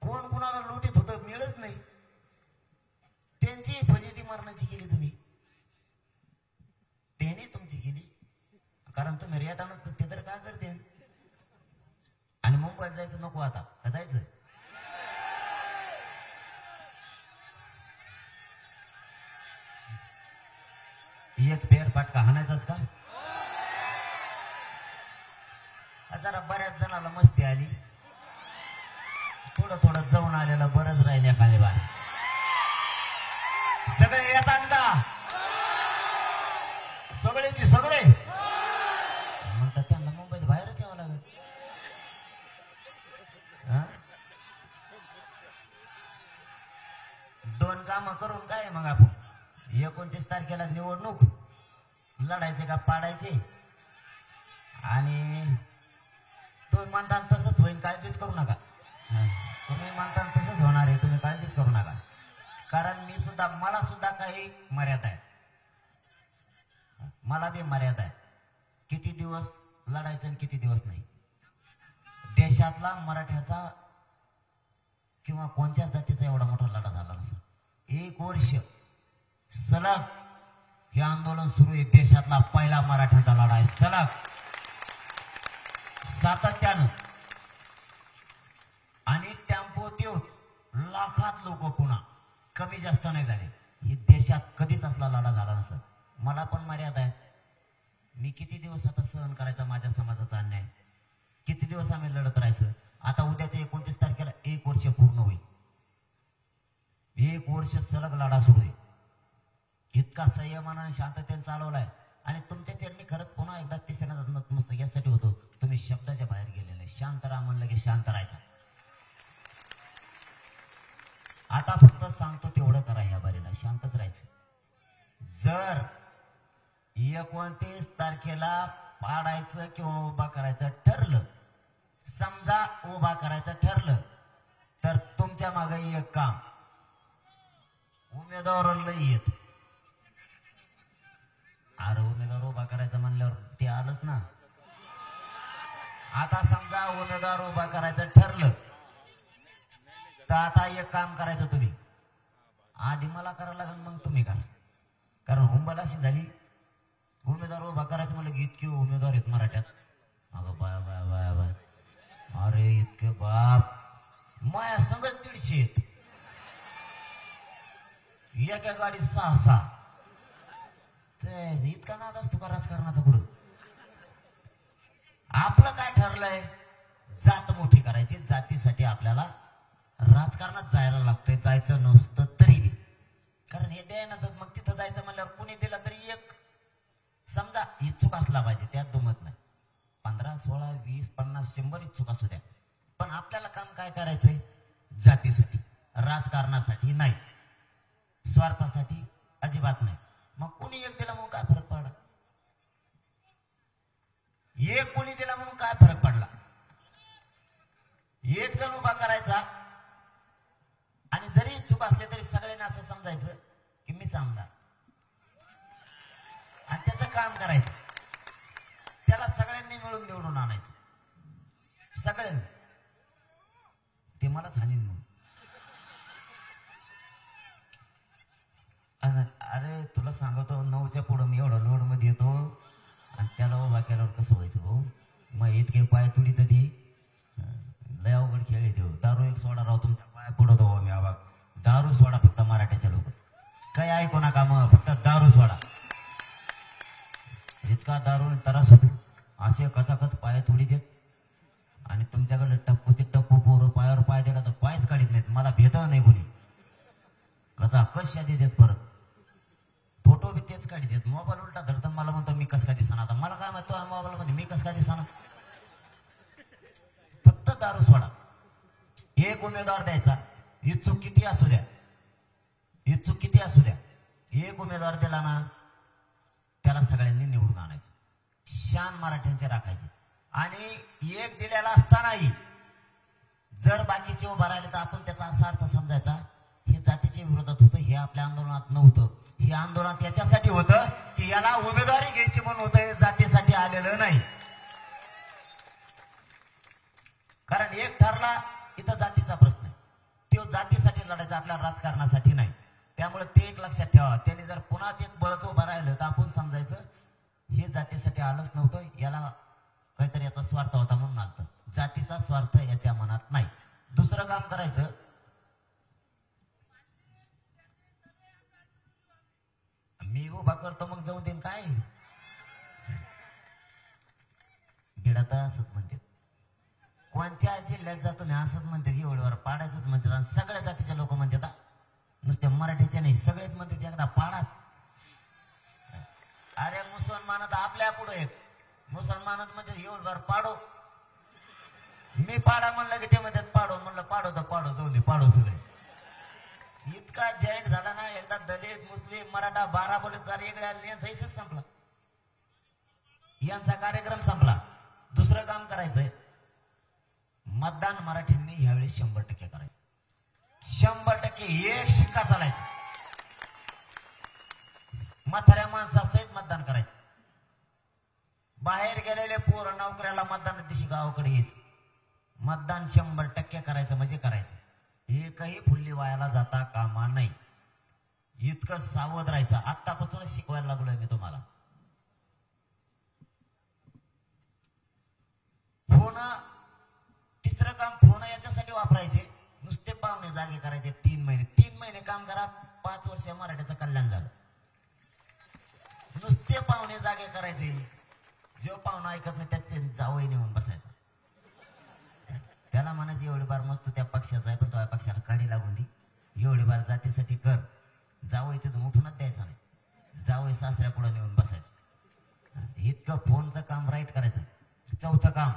कोण कुणाला लुटीत होतं मिळच नाही. त्यांची फजिती मारण्याची केली तुम्ही, त्याने तुमची केली. कारण तुम्ही रेटानं ते तर काय करते. आणि मुंबईत जायचं नको आता का जायचं? एक पेर पाटका हाणायचाच का? जरा बऱ्याच जणाला मस्ती आली. थोडं थोडं जाऊन आलेला बरंच राहिले. खाली बाय सगळे येतात का? सगळेची सगळे म्हणतात त्यांना मुंबईत बाहेरच यावं लागत. 2 कामं करून काय मग आपण 29 तारखेला निवडणूक लढायचे का पाडायचे? आणि तुम्ही म्हणता तसंच होईल, काळजीच करू नका. तुम्ही म्हणता तसंच होणार आहे, तुम्ही काळजीच करू नका. कारण मला सुद्धा काही मर्यादा आहे. मला बी मर्यादा आहे. किती दिवस लढायचं आणि किती दिवस नाही. देशातला मराठ्याचा किंवा कोणत्या जातीचा एवढा मोठा लढा झाला नसता. 1 वर्ष सलग हे आंदोलन सुरू आहे. देशातला पहिला मराठ्यांचा लढा आहे. सलग सातत्यानं. आणि टेम्पो तेच लाखात लोक पुन्हा कमी जास्त नाही झाले. ही देशात कधीच असला लढा झाला नसता. मला पण मर्यादा आहे. मी किती दिवस आता सहन करायचा माझ्या समाजाचा अन्याय? किती दिवस आम्ही लढत राहायचं? आता उद्याच्या 29 तारखेला 1 वर्ष पूर्ण होईल. 1 वर्ष सलग लढा सुरू आहे. इतका संयमाने शांततेने चालवलाय आणि तुमच्या चरणी खरंच पुन्हा एकदा तिसऱ्या नतमस्तक यासाठी होतो. तुम्ही शब्दाच्या बाहेर गेलेले. शांत राहा म्हणलं की शांत राहायचं. आता फक्त सांगतो तेवढं करा. ह्या बारीला शांतच राहायचं. जर 29 तारखेला पाडायचं किंवा उभा करायचं ठरलं, समजा उभा करायचं ठरलं, तर तुमच्या मागे एक काम, उमेदवार लई येत. अरे उमेदवार उभा करायचं म्हणल्यावर ते आलंच ना. आता समजा उमेदवार उभा करायचं ठरलं, तर आता एक काम करायचं तुम्ही. आधी मला करायला लागेल, मग तुम्ही करा. कारण हुंबल अशी झाली, उमेदवार उभा करायचं म्हणलं की इतके उमेदवार आहेत मराठ्यात. अगं बाय बाय बाय बाय, अरे इतके बाप, माया संगत 150 आहेत. एका गाडीत 6-6. इतका नाद असतो का राजकारणाचा पुढं? आपलं काय ठरलंय? जात मोठी करायची. जातीसाठी आपल्याला राजकारणात जायला लागतंय. जायचं नसतं तरी बी, कारण हे द्यायनातच. मग तिथं जायचं म्हणल्यावर कुणी दिलं तरी एक समजा इच्छुक असला पाहिजे, त्यात दुमत नाही. 15, 16, 20, 50, 100 इच्छुक असू द्या, पण आपल्याला काम काय करायचंय? जातीसाठी, राजकारणासाठी नाही, स्वार्थासाठी अजिबात नाही. मग कुणी एक दिला म्हणून काय फरक पडला? एक कोणी दिला म्हणून काय फरक पडला? एक जण उभा करायचा आणि जरी इच्छुक असले तरी सगळ्यांना असं समजायचं की मीच आमदार, आणि त्याचं काम करायचं. त्याला सगळ्यांनी मिळून निवडून आणायचं. सगळ्यांनी. ते मलाच हानीन म्हणून. अरे तुला सांगतो, 9च्या पुढं मी एवढा लोड मध्ये येतो आणि त्याला उभा केल्यावर कसं व्हायचं भाऊ? मग इतके पाय तुडी तर ती लय अवघड खेळ येते. दारू एक सोडा राव, तुमच्या पाय पुढवतो हो मी. आबा दारू सोडा फक्त, मराठ्याच्या लोक काही ऐकू नका, मग फक्त दारू सोडा. जितका दारू त्रास होतो, असे कचाकच पाय तुडी देत. आणि तुमच्याकडे टप्पूचे टप्पू पोरं पायावर पाय दिला तर पायच काढत नाहीत. मला भेट नाही कोणी. कसा कशा देतात परत. फोटो बी तेच काढी देत. मोबाईल उलटा धरतात. मला म्हणतो मी कस काय दिसणार. आता मला काय माहिती मोबाईल मध्ये मी कस काय दिसणार. फक्त दारू सोडा. एक उमेदवार द्यायचा, इच्छुक किती असू द्या, इच्छुक किती असू द्या. एक उमेदवार दिला ना, त्याला सगळ्यांनी निवडून आणायचं. शान मराठ्यांचे राखायचे. आणि एक दिलेला असतानाही जर बाकीचे उभा राहिले तर आपण त्याचा असा अर्थ समजायचा, हे जातीच्या विरोधात होतं, हे आपल्या आंदोलनात नव्हतं. हे आंदोलन याच्यासाठी होतं की याला उमेदवारी घ्यायची म्हणून होतं, हे जातीसाठी आलेलं नाही. कारण एक ठरला इथं जातीचा प्रश्न आहे, तो जातीसाठी लढायचा, आपल्या राजकारणासाठी नाही. त्यामुळे ते एक लक्षात ठेवा. त्यांनी जर पुन्हा ते बळच उभं राहिलं तर आपण समजायचं हे जातीसाठी आलंच नव्हतं, याला काहीतरी याचा स्वार्थ होता म्हणून आलतं. जातीचा स्वार्थ याच्या मनात नाही. दुसरं काम करायचं, मी उभा करतो मग जाऊन देईन काय. भिडात असंच म्हणतात, कोणत्या जिल्ह्यात जातो मी असंच म्हणतात, एवढ्यावर पाडायचंच म्हणतात. आणि सगळ्या जातीचे लोक म्हणतात, नुसत्या मराठीच्या नाही, सगळेच म्हणतात एकदा पाडाच. अरे मुसलमानात आपल्या पुढे आहेत. मुसलमानात म्हणजे एवढ्यावर पाडो. मी पाडा म्हणलं की ते म्हणतात पाडो. म्हणलं पाडो तर पाडो, जाऊन दे पाडो सगळे. इतका जॉईंट झाला ना, एकदा दलित मुस्लिम मराठा 12 बोलत वेगळ्या संपला. यांचा कार्यक्रम संपला. दुसरं काम करायचंय, मतदान मराठींनी यावेळी 100% करायचं. 100% एक शिक्का चालायचा. म्हाताऱ्या माणसासहित मतदान करायचं. बाहेर गेलेले पोर नोकऱ्याला मतदान दिवशी गावाकडे यायचं. मतदान 100% करायचं म्हणजे करायचं. एकही फुल्ली वायाला जाता कामा नाही. इतकं सावध राहायचं. आतापासूनच शिकवायला लागलोय मी तुम्हाला. फोन, तिसरं काम फोन याच्यासाठी वापरायचे, नुसते पाहुणे जागे करायचे. 3 महिने काम करा, 5 वर्ष मराठ्याचं कल्याण झालं. नुसते पाहुणे जागे करायचे. जो पाहुणा ऐकत नाही त्याचे जावई नेऊन बसायचा. त्याला म्हणायचे एवढी बार मस्त त्या पक्षाचा आहे, पण तो पक्षाला काढी लागून दी. एवढी बार जातीसाठी कर. जावं तिथून उठूनच द्यायचं नाही, जावं सासऱ्या पुढे नेऊन बसायचं. इतकं फोनचं काम राईट करायचं. चौथं काम,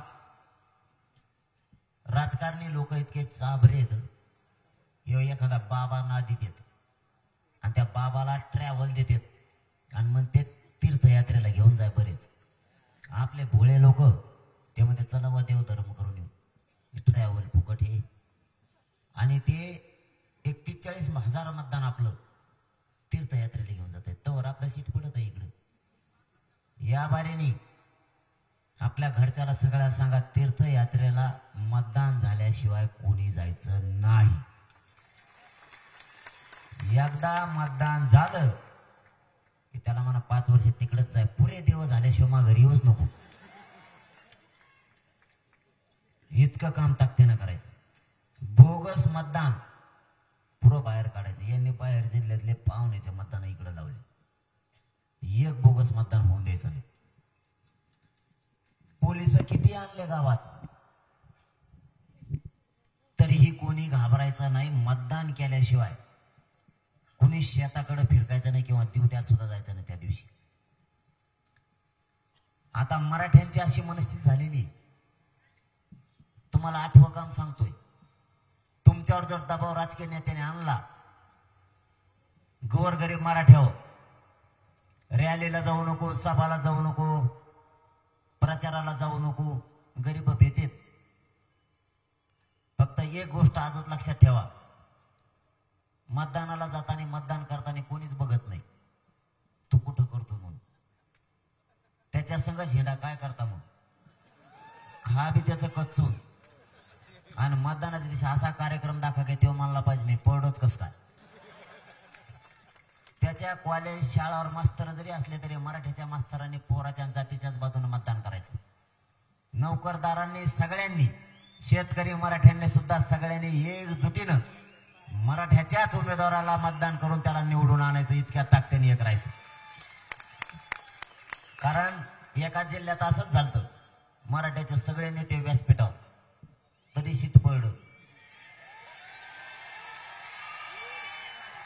राजकारणी लोक इतके चाबरे आहेत. एखादा बाबा नादीत येत आणि त्या बाबाला ट्रॅव्हल देतात आणि मग ते तीर्थयात्रेला घेऊन जाय. बरेच आपले भोळे लोक ते म्हणते चला वा देव धर्म करून येऊ, ट्रॅव्हल फुकट हे. आणि ते 31-40,000 मतदान आपलं तीर्थयात्रेला घेऊन जात आहे. तवर आपल्या सीट पडत आहे इकडे. या बारीने आपल्या घरच्याला सगळ्या सांगा, तीर्थयात्रेला मतदान झाल्याशिवाय कोणी जायचं नाही. एकदा मतदान झालं की त्याला म्हणा 5 वर्ष तिकडेच जाय, पुरे दिवस झाल्याशिवाय मग घरी येऊच नको. इतकं काम ताकदीनं करायचं. बोगस मतदान पुरं बाहेर काढायचं. यांनी बाहेर जिल्ह्यातले पाहुण्याचे मतदान इकडे लावले. एक बोगस मतदान होऊन द्यायचं नाही. पोलिस किती आणले गावात तरीही कोणी घाबरायचं नाही. मतदान केल्याशिवाय कोणी शेताकडे फिरकायचं नाही किंवा ड्युट्यात सुद्धा जायचं नाही त्या दिवशी. आता मराठ्यांची अशी मनस्थिती झालेली, तुम्हाला 8वं काम सांगतोय. तुमच्यावर जर दबाव राजकीय नेत्याने आणला, गोरगरीब मराठ्यावर रॅलीला जाऊ नको, सभाला जाऊ नको, प्रचाराला जाऊ नको, गरीब भेटेत. फक्त एक गोष्ट आजच लक्षात ठेवा, मतदानाला जाताना मतदान करताना कोणीच बघत नाही तू कुठं करतो म्हणून. त्याच्या संग झेंडा काय करता मग, खा बी त्याचं कचून. आणि मतदानाच्या दिवशी असा कार्यक्रम दाखवा की तेव्हा म्हणला पाहिजे मी पडच कस काय. त्याच्या कॉलेज शाळावर मास्तर जरी असले तरी मराठीच्या मास्तरांनी पोराच्या जातीच्याच बाजूने मतदान करायचं. नोकरदारांनी सगळ्यांनी, शेतकरी मराठ्यांनी सुद्धा सगळ्यांनी एकजुटीनं मराठ्याच्याच उमेदवाराला मतदान करून त्याला निवडून आणायचं. इतक्या ताकदीने हे करायचं. कारण एका जिल्ह्यात असंच झालं, मराठ्याचे सगळे नेते व्यासपीठावर तरी सीट पडलं.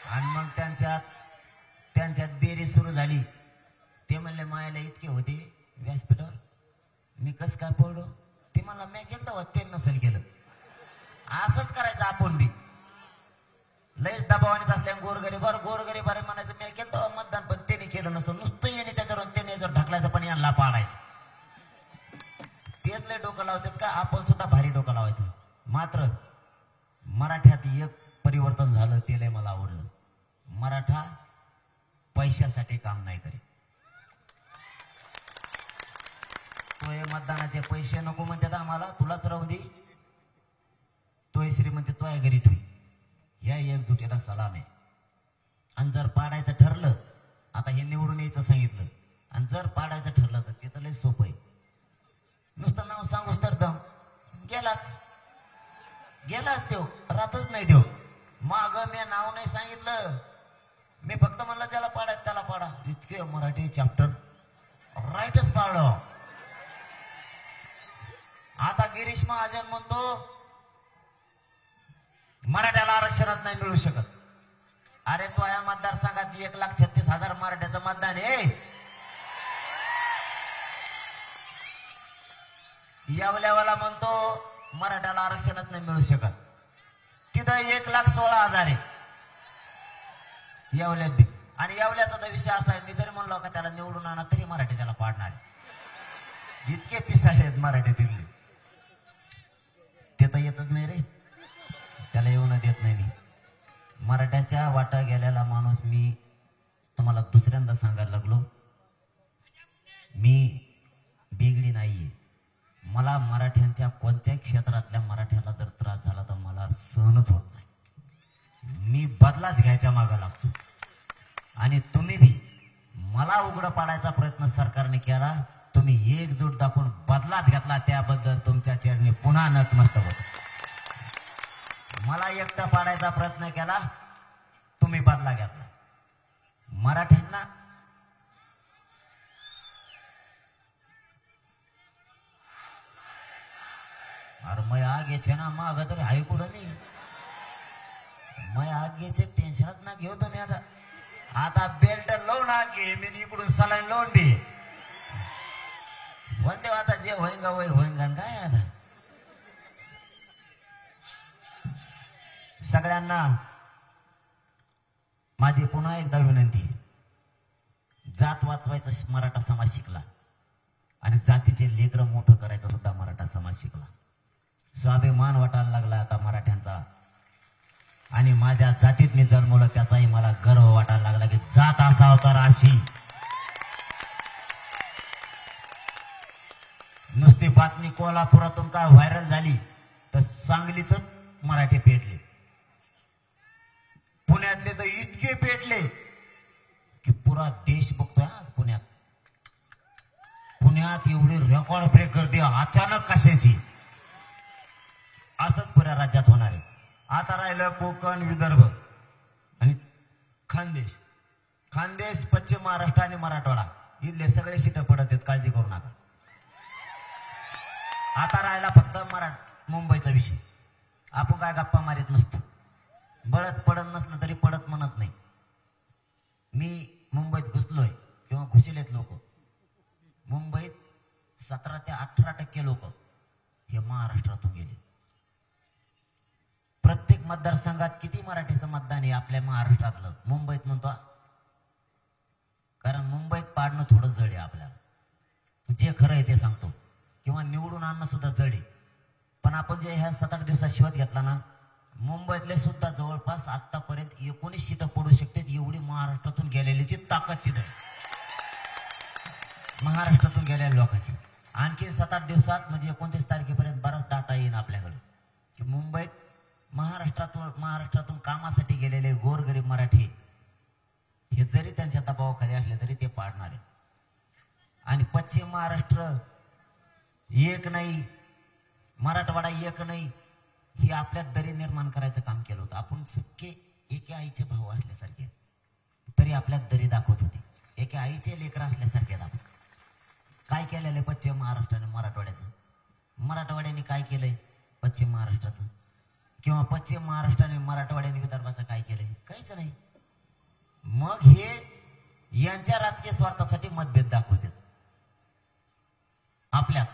आणि मग त्यांच्यात बेरी सुरू झाली. ते म्हणले मायाला इतके होते व्यासपीठावर, मी कस काय पडलो. ते मला मी केलं तर ते नसेल केलं. असंच करायचं आपण बी. लयच दबावाने असल्या गोरगरीब अरे म्हणायचं मी केलं तर मतदान, पण त्याने केलं नसतं. नुसतं येणे त्याच्यावर त्याने जर ढकलायचं पण यांना पाडायचं. तेच लय डोकं लावतात का, आपण सुद्धा भारी डोकं लावायचं. मात्र मराठ्यात एक परिवर्तन झालं, ते लय मला आवडलं. मराठा पैशासाठी काम नाही करीत. तो हे मतदानाचे पैसे नको म्हणतात आम्हाला, तुलाच राहू दे. तो हे श्रीमंत तो आहे घरी ठेवी. या एकजुटीला सलाम आहे. आणि जर पाडायचं ठरलं, आता हे निवडून यायचं सांगितलं, आणि जर पाडायचं ठरलं तर ते तर लय सोपं आहे. नुसतं नाव सांगूस तर दम गेलाच देव, राहतच नाही देव. माग मी नाव नाही सांगितलं, मी फक्त म्हणलं ज्याला पाडायचं त्याला पाडा. इतके मराठी चॅप्टर राईटच पाडलं. आता गिरीश महाजन म्हणतो मराठ्याला आरक्षणात नाही मिळू शकत. अरे तो या मतदारसंघात 1,36,000 मराठ्याचं मतदान आहे. येवल्यावाला म्हणतो मराठ्याला आरक्षणच नाही मिळू शकत. तिथं 1,16,000 आहे येवल्यात बी. आणि येवल्याचा तर विषय असा आहे, मी जरी म्हणलो का त्याला निवडून आणा तरी मराठी त्याला पाडणार आहे. इतके पिसाळे आहेत मराठीतील. ते तर येतच नाही रे, त्याला येऊन देत नाही मी. मराठ्याच्या वाटा गेलेला माणूस मी तुम्हाला दुसऱ्यांदा सांगायला लागलो, मी बेगडी नाहीये. मला मराठ्यांच्या कोणत्याही क्षेत्रातल्या मराठ्याला जर त्रास झाला तर मला सहनच होत नाही. मी बदलाच घ्यायच्या मागे लागतो. आणि तुम्ही बी मला उघडं पाडायचा प्रयत्न सरकारने केला, तुम्ही एकजूट दाखवून बदलाच घेतला, त्याबद्दल तुमच्या चरणी पुन्हा नतमस्तक होतो. मला एकटा पाडायचा प्रयत्न केला, तुम्ही बदला घेतला. मराठ्यांना अरे मैं आगे छे ना माग तर हाय कुठं मी मग आगीचे टेन्शनच ना घेऊ तुम्ही आता बेल्ट लावून आगे मी इकडून सलाईन लावून बी म्हणते आता जे होईंगा वय होईंगा काय आता सगळ्यांना माझी पुन्हा एकदा विनंती जात वाचवायचा मराठा समाज शिकला आणि जातीचे लेकरं मोठं करायचं सुद्धा मराठा समाज शिकला. स्वाभिमान वाटायला लागला आता मराठ्यांचा आणि माझ्या जातीत मी जन्मलो त्याचाही मला गर्व वाटायला लागला की जात असा अवतार अशी. नुसती बातमी कोल्हापुरातून काय व्हायरल झाली तर सांगलीतच मराठी पेटले, पुण्यातले तर इतके पेटले की पुरा देश बघतोय आज पुण्यात. पुण्यात एवढी रेकॉर्ड ब्रेक गर्दी अचानक कशाची असंच पुऱ्या राज्यात होणार आहे. आता राहिलं कोकण विदर्भ आणि खानदेश. खानदेश पश्चिम महाराष्ट्र आणि मराठवाडा इथले सगळे सीट पडत आहेत, काळजी करू नका. आता राहिला फक्त मुंबईचा विषय. आपण काय गप्पा मारित नसतो, बळच पडत नसलं तरी पडत म्हणत नाही. मी मुंबईत घुसलोय किंवा घुसलेत लोक. मुंबईत 17 ते 18% लोक हे महाराष्ट्रातून गेले. प्रत्येक मतदारसंघात किती मराठीचं मतदान आहे आपल्या महाराष्ट्रातलं मुंबईत म्हणतो, कारण मुंबईत पाडणं थोडं जड आहे आपल्याला. जे खरं आहे ते सांगतो, किंवा निवडून आणणं सुद्धा जड आहे. पण आपण जे ह्या 7-8 दिवसात शोध घेतला ना, मुंबईतले सुद्धा जवळपास आतापर्यंत 19 सीटं पडू शकतात एवढी महाराष्ट्रातून गेलेलीची ताकद तिथं महाराष्ट्रातून गेलेल्या लोकांची. आणखी 7-8 दिवसात म्हणजे 29 तारखेपर्यंत बराच डाटा येईल आपल्याकडे की मुंबईत महाराष्ट्रातून कामासाठी गेलेले गोरगरीब मराठी हे जरी त्यांच्या दबावाखाली असले तरी ते पाडणार आहे. आणि पश्चिम महाराष्ट्र एक नाही, मराठवाडा एक नाही, ही आपल्यात दरी निर्माण करायचं काम केलं होतं. आपण सख्खे एके आईचे भाऊ असल्यासारखे तरी आपल्यात दरी दाखवत होती. एके आईचे लेकर असल्यासारखे दाखवत. काय केलेलं पश्चिम महाराष्ट्राने मराठवाड्याचं, मराठवाड्याने काय केलंय पश्चिम महाराष्ट्राचं, किंवा पश्चिम महाराष्ट्राने मराठवाड्याने विदर्भाचं काय केलंय? काहीच नाही. मग हे यांच्या राजकीय स्वार्थासाठी मतभेद दाखवतात आपल्यात.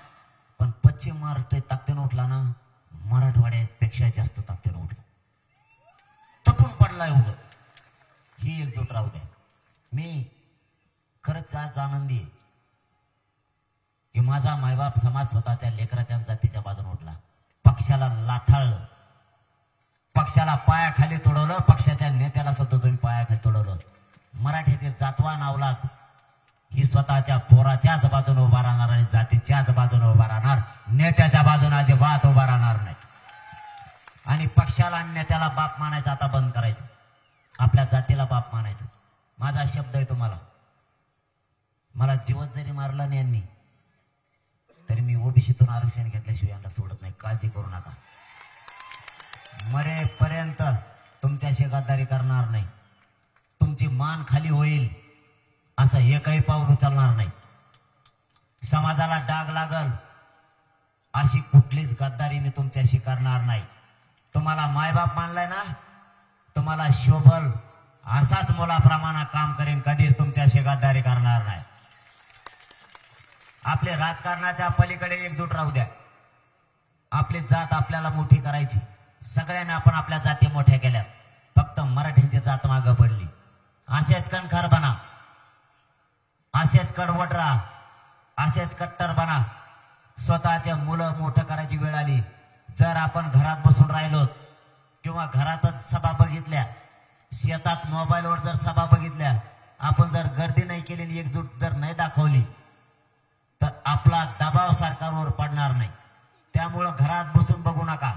पण पश्चिम महाराष्ट्र ताकदीनं उठला ना, मराठवाड्यापेक्षा जास्त ताकदीनं उठला, तुटून पडला एवढं. ही एकजूट राहू द्या. मी खरंच आज आनंदी आहे की माझा मायबाप समाज स्वतःच्या लेकराच्या जातीच्या बाजूने उठला. पक्षाला लाथाळलं, पक्षाला पायाखाली तोडवलं, पक्षाच्या नेत्याला सुद्धा तुम्ही पायाखाली तोडवलं. मराठीचे जातवान अवलाद ही स्वतःच्या पोराच्याच बाजूने उभा राहणार आणि जातीच्याच बाजूने उभा राहणार, नेत्याच्या बाजूने अजिबात उभा राहणार नाही. आणि पक्षाला आणि नेत्याला बाप मानायचं आता बंद करायचं, आपल्या जातीला बाप मानायचं. माझा शब्द आहे तुम्हाला, मला जीवत जरी मारला नाही यांनी तरी मी ओबीसीतून आरक्षण घेतल्याशिवाय यांना सोडत नाही, काळजी करू नका. मरेपर्यंत तुमच्याशी गद्दारी करणार नाही. तुमची मान खाली होईल असं एकही पाऊल उचलणार नाही. समाजाला डाग लागल अशी कुठलीच गद्दारी मी तुमच्याशी करणार नाही. तुम्हाला मायबाप मानलाय ना, तुम्हाला शोभल असाच मुलाप्रमाणे काम करेन, कधीच तुमच्याशी गद्दारी करणार नाही. आपले राजकारणाच्या पलीकडे एकजूट राहू द्या. आपली जात आपल्याला मोठी करायची. सगळ्यांनी आपण आपल्या जाती मोठ्या केल्यात, फक्त मराठींची जात मागं पडली. असेच कणखर बना, असेच कडवट राहा, असेच कट्टर बना. स्वतःच्या मुलं मोठं करायची वेळ आली, जर आपण घरात बसून राहिलो किंवा घरातच सभा बघितल्या, शेतात मोबाईलवर जर सभा बघितल्या, आपण जर गर्दी नाही केलेली, एकजूट जर नाही दाखवली तर आपला दबाव सरकारवर पडणार नाही. त्यामुळं घरात बसून बघू नका,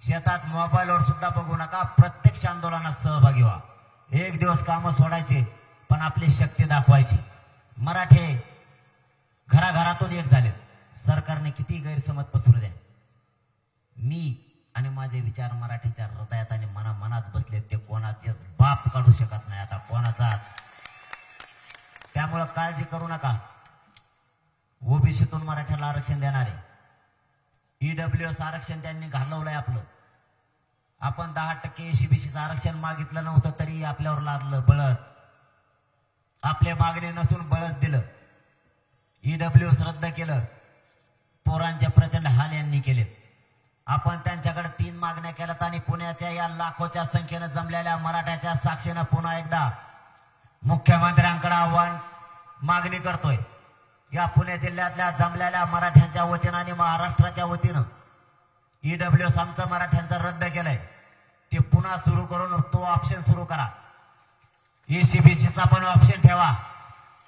शेतात मोबाईलवर सुद्धा बघू नका, प्रत्यक्ष आंदोलनात सहभागी व्हा. एक दिवस कामं सोडायचे पण आपली शक्ती दाखवायची. मराठे घराघरातून एक झाले. सरकारने किती गैरसमज पसरू द्या, मी आणि माझे विचार मराठीच्या हृदयात आणि मनात बसलेत, ते कोणाचेच बाप काढू शकत नाही आता, कोणाचाच. त्यामुळं काळजी करू नका. ओबीसीतून मराठ्याला आरक्षण देणारे, ईडब्ल्यूएस आरक्षण त्यांनी घालवलंय आपलं. आपण 10% एसीबीसीचं आरक्षण मागितलं नव्हतं तरी आपल्यावर लादलं बळच. आपले मागणे नसून बळच दिलं. ईडब्ल्यूएस रद्द केलं. पोरांचे प्रचंड हाल यांनी केले. आपण त्यांच्याकडे 3 मागण्या केल्यात आणि पुण्याच्या या लाखोच्या संख्येनं जमलेल्या मराठ्याच्या साक्षीनं पुन्हा एकदा मुख्यमंत्र्यांकडे आव्हान मागणी करतोय. या पुणे जिल्ह्यातल्या जमलेल्या मराठ्यांच्या वतीनं आणि महाराष्ट्राच्या वतीनं ईडब्ल्यूएस आमचं मराठ्यांचं रद्द केलंय. ते पुन्हा सुरू करून तो ऑप्शन सुरू करा. एसीबीसीचा पण ऑप्शन ठेवा.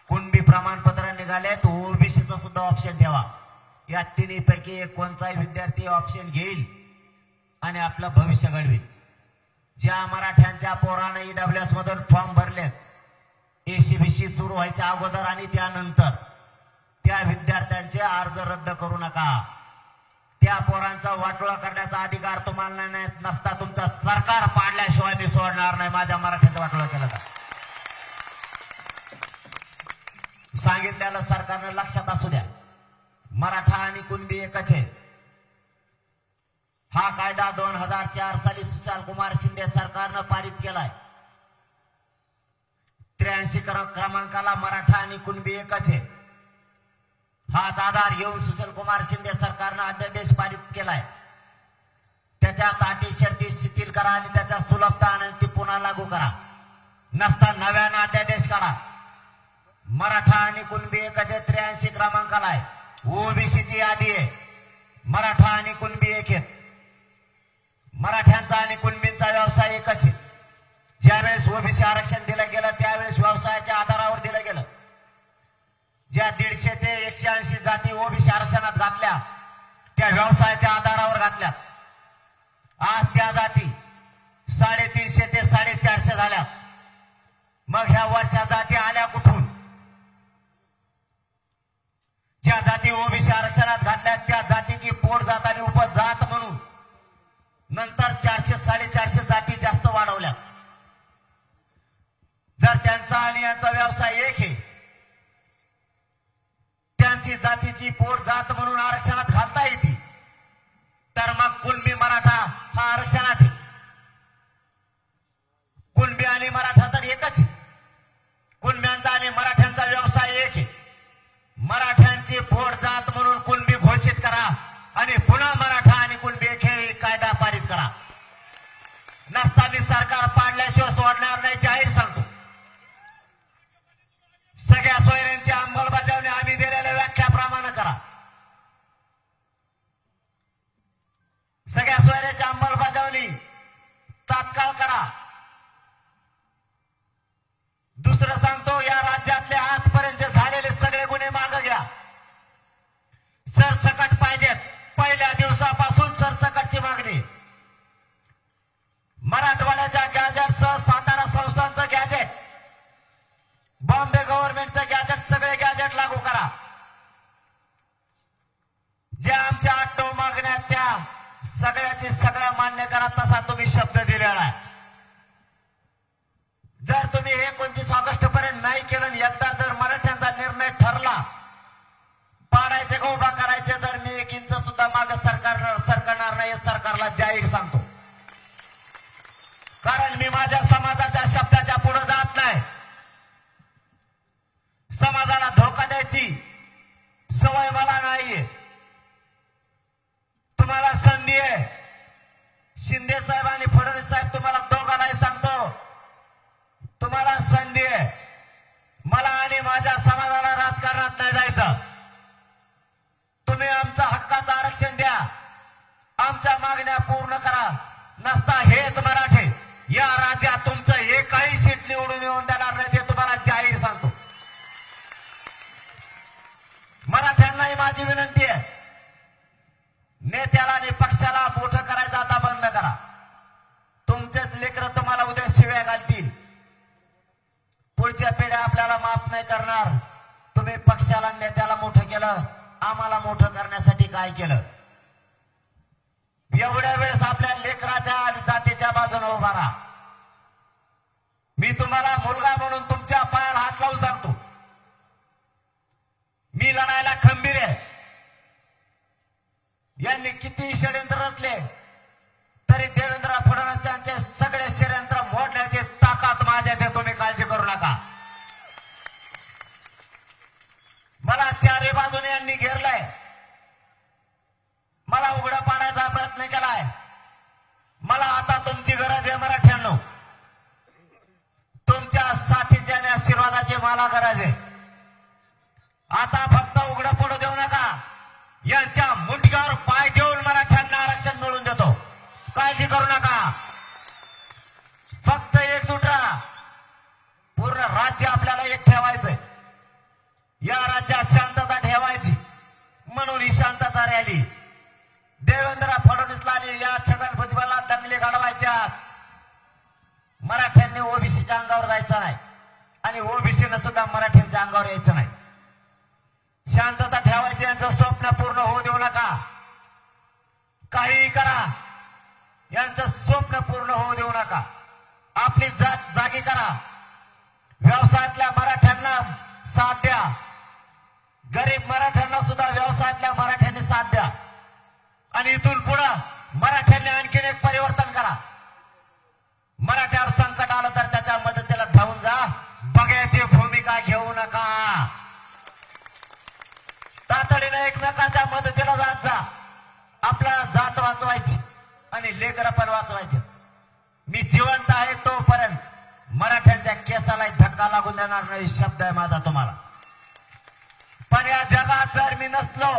कुणबी प्रमाणपत्र निघाले तो ओबीसीचा सुद्धा ऑप्शन ठेवा. या तिन्हीपैकी एक कोणताही विद्यार्थी ऑप्शन घेईल आणि आपलं भविष्य घडवेल. ज्या मराठ्यांच्या पोरानं ईडब्ल्यूएस मधून फॉर्म भरलेत एसीबीसी सुरू व्हायच्या अगोदर आणि त्यानंतर त्या विद्यार्थ्यांचे अर्ज रद्द करू नका. त्या पोरांचा वाटोळा करण्याचा अधिकार तुम्हाला नसता. तुमचं सरकार पाडल्याशिवाय मी सोडणार नाही. माझ्या मराठ्याचा वाटोळा केला तर सांगितलेलं सरकारनं लक्षात असू द्या. मराठा आणि कुणबी एकच आहे. हा कायदा 2004 साली सुशीलकुमार शिंदे सरकारनं पारित केलाय. 83 क्रमांकाला मराठा आणि कुणबी एकच आहे. हाच आधार घेऊन सुशीलकुमार शिंदे सरकारनं अध्यादेश पारित केलाय. त्याच्यात अटी शर्ती शिथिल करा आणि त्याच्या सुलभता आणि ती पुन्हा लागू करा. नसता नव्यानं अध्यादेश काढा. मराठा आणि कुणबी एकच आहे. 83 क्रमांकाला आहे. ओबीसीची यादी आहे. मराठा आणि कुणबी एक आहेत. मराठ्यांचा आणि कुणबींचा व्यवसाय एकच आहे. ज्यावेळेस ओबीसी आरक्षण दिलं गेलं त्यावेळेस व्यवसायाच्या आधारावर दिलं गेलं. ज्या 150 ते 180 जाती ओबीसी आरक्षणात घातल्या त्या व्यवसायाच्या आधारावर घातल्या. आज त्या जाती 350 ते 450 झाल्या. मग ह्या वरच्या जाती आल्या कुठून? ज्या जाती ओबीसी आरक्षणात घातल्या त्या जातीची पोट जात आणि उपजात म्हणून नंतर 400 450 जाती जास्त वाढवल्या. जर त्यांचा आणि यांचा व्यवसाय एक आहे, त्यांची जातीची पोट जात म्हणून आरक्षणात घालता येते, तर मग कुणबी मराठा हा आरक्षणात आहे. कुणबी आणि मराठा तर एकच आहे. कुणब्यांचा आणि मराठ्यांचा व्यवसाय एक आहे. मराठ्यांची पोट जात म्हणून कुणबी घोषित करा आणि पुन्हा मराठा आणि कुणबी एक हे कायदा पारित करा. नसता मी सरकार पाडल्याशिवाय सोडणार नाही जाहीर सांगतो. सगळ्या सोयऱ्यांची अंमलबजावणी आम्ही दिलेल्या व्याख्याप्रमाणे करा. सगळ्या सोयऱ्याची अंमलबजावणी तात्काळ करा. दुसरं सांगतो, या राज्यातले आजपर्यंत झालेले सगळे गुन्हे मागे घ्या. सरसकट पाहिजेत. पहिल्या दिवसापासून सरसकटची मागणी. मराठवाड्याच्या गॅजेटसह सातारा संस्थांचं गॅजेट, बॉम्बे गव्हर्नमेंटचं गॅजेट, सगळे गॅजेट लागू करा. ज्या आमच्या 8-9 मागण्या त्या सगळ्याची सगळ्या मान्य करा. तसा तुम्ही शब्द दिलेला आहे. जर तुम्ही 29 ऑगस्ट पर्यंत नाही केलं, एकदा जर मराठ्यांचा निर्णय ठरला पाडायचे का उभा करायचे, तर मी 1 इंच सुद्धा मागे सरकारणार नाही. सरकारला जाहीर सांगतो. कारण मी माझ्या समाजाच्या शब्दाच्या पुढे जात नाही. समाजाला धोका द्यायची सवय मला नाहीये. तुम्हाला संधी आहे. शिंदे साहेब आणि फडणवीस साहेब तुम्हाला दोघांनाही सांगतो, तुम्हाला संधी आहे. मला आणि माझ्या समाजाला राजकारणात नाही जायचं. तुम्ही आमचा हक्काचं आरक्षण द्या. आमच्या मागण्या पूर्ण करा. नसता हेच मराठे या राज्यात तुमचं एकही सीट निवडून येऊन देणार नाही. ते तुम्हाला जाहीर सांगतो. मराठ्यांनाही माझी विनंती आहे, नेत्याला आणि पक्षाला मोठं करायचं आता बंद करा. तुमचेच लेकरं तुम्हाला उद्या शिव्या घालतील. पुढच्या पिढ्या आपल्याला माफ नाही करणार. तुम्ही पक्षाला नेत्याला मोठं केलं, आम्हाला मोठं करण्यासाठी काय केलं? एवढ्या वेळेस आपल्या लेकराच्या आणि जातीच्या बाजूने उभा राहा. मी तुम्हाला मुलगा म्हणून तुमच्या पायाला हात लावून सांगतो, मी लढायला खंबीर आहे. यांनी किती षडयंत्र रचले तरी देवेंद्र फडणवीस या छगन भुजबळला दंगली घडवायच्या. मराठ्यांनी ओबीसीच्या अंगावर जायचं नाही आणि ओबीसीनं सुद्धा मराठ्यांच्या अंगावर यायचं नाही. शांतता ठेवायची. यांचं स्वप्न पूर्ण होऊ देऊ नका. काहीही करा, यांचं स्वप्न पूर्ण होऊ देऊ नका. आपली जात जागी करा. व्यवसायातल्या मराठ्यांना साथ द्या. गरीब मराठ्यांना सुद्धा व्यवसायातल्या मराठ्यांनी साथ द्या. आणि इथून पुढे मराठ्यांनी आणखीन एक परिवर्तन करा. मराठ्यावर संकट आलं तर त्याच्या मदतीला धावून जा. बघ्याची भूमिका घेऊ नका. तातडीने एकमेकांच्या मदतीला जात जा. आपल्याला जात वाचवायची आणि लेकरं पण वाचवायचे. मी जिवंत आहे तोपर्यंत मराठ्यांच्या केसाला धक्का लागून देणार नाही, शब्द आहे माझा तुम्हाला. पण या जगात जर मी नसलो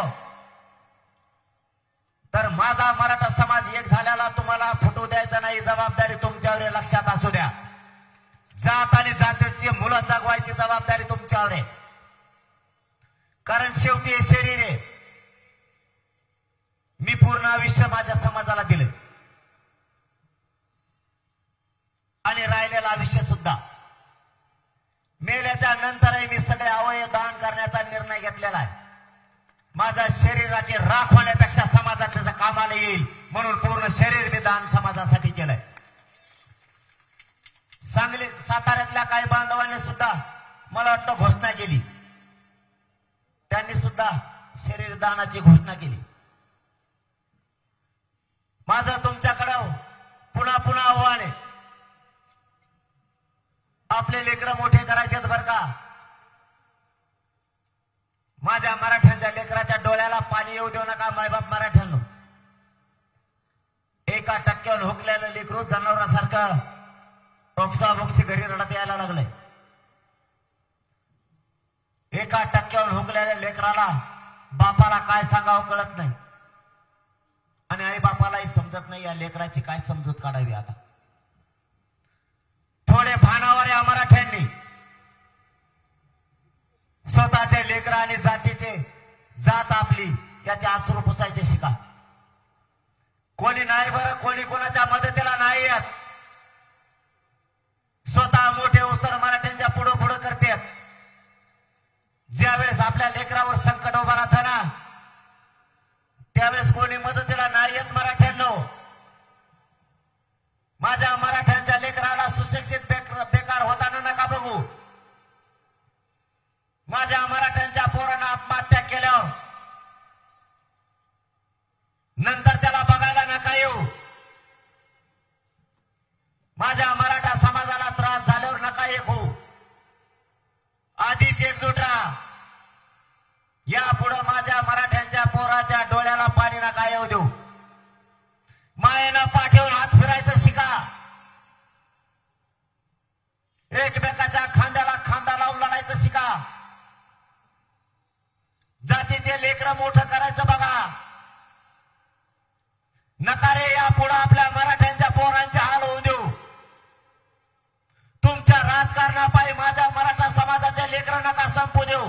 तर माझा मराठा समाज एक झाल्याला तुम्हाला फुटू द्यायचा नाही. जबाबदारी तुमच्यावर आहे, लक्षात असू द्या. जात आणि जातीची मुलं जगवायची जबाबदारी तुमच्यावर आहे. कारण शेवटी हे शरीर आहे. मी पूर्ण आयुष्य माझ्या समाजाला दिले आणि राहिलेलं आयुष्य सुद्धा. मेल्याच्या नंतरही मी सगळे अवयव दान करण्याचा निर्णय घेतलेला आहे. माझ्या शरीराची राख होण्यापेक्षा समाजाच्या कामाला येईल म्हणून पूर्ण शरीर मी दान समाजासाठी केलंय. सांगली साताऱ्यातल्या काही बांधवांनी सुद्धा मला वाटतं घोषणा केली. त्यांनी सुद्धा शरीर दानाची घोषणा केली. माझं तुमच्याकडं पुन्हा पुन्हा आव्हान आहे. आपले लेकरं मोठे करायचेत बरं का. माझ्या मराठ्यांच्या लेकराच्या डोळ्याला पाणी येऊ देऊ नका. मायबाप मराठ्यांनो, 1% हुकलेलं लेकरू जनावरासारखं ओक्साबोक्सी घरी रडत यायला लागलंय. 1% हुकलेल्या लेकराला बापाला काय सांगावं कळत नाही आणि आई बापालाही समजत नाही या लेकराची काय समजूत काढावी. आता थोडे भानावर या मराठ्यांनी स्वतःचे लेकर आणि जातीचे जात आपली याचे अश्रू पुसायचे शिका. कोणी नाही बरं, कोणी कोणाच्या मदतीला नाही येत. स्वतः मोठे उस्तर मराठ्यांच्या पुढं पुढं करतात. ज्यावेळेस आपल्या लेकरावर संकट उभा राहतं ना त्यावेळेस कोणी मदतीला नाही येत. मराठ्यांनो, माझ्या मराठ्यांच्या लेकराला सुशिक्षित बेकार होताना नका बघू. माझ्या मराठ्यांच्या पोरांना आत्महत्या केल्यावर नंतर त्याला बघायला नका येऊ. माझ्या मराठा समाजाला त्रास झाल्यावर नका एक होऊ. आधीच एकजूट राहा. यापुढे माझ्या मराठ्यांच्या पोराच्या डोळ्याला पाणी नका येऊ देऊ. मायेनं पाठवून हात फिरायचं शिका. एकमेकाच्या खांद्याला खांदा लावून लढायचं शिका. जातीचे लेकरं मोठं करायचं बघा. नका रे यापुढे आपल्या मराठ्यांच्या पोरांचे हाल होऊ देऊ. तुमच्या राजकारणापायी माझ्या मराठा समाजाच्या लेकरं नका संपू देऊ.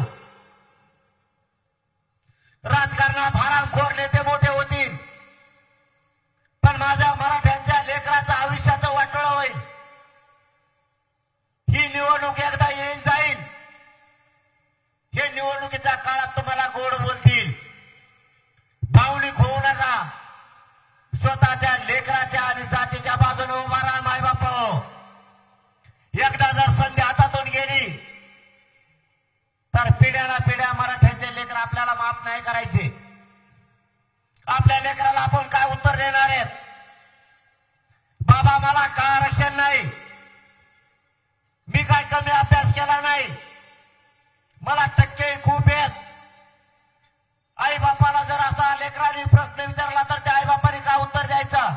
राजकारणात हरामखोर नेते मोठे होतील पण माझ्या मराठ्यांच्या लेकराचं आयुष्याचं वाटोळं होईल. ही निवडणूक एकदा येईल जाईल. हे निवडणुकीच्या काळात तुम्हाला गोड बोलतील. भावनिक होऊ नका. स्वतःच्या लेकराच्या आणि जातीच्या बाजूने उभा राहा. मायबाप, एकदा जर संधी हातातून गेली तर पिढ्याला पिढ्या मराठ्यांचे लेकर आपल्याला माफ नाही करायचे. आपल्या लेकराला आपण काय उत्तर देणार आहेत? बाबा मला का आरक्षण नाही, मी काय कमी अभ्यास केला नाही, मला टक्के खूप आहेत. आई बापाला जर असा लेकराने प्रश्न विचारला तर त्या आई बापाने काय उत्तर द्यायचं?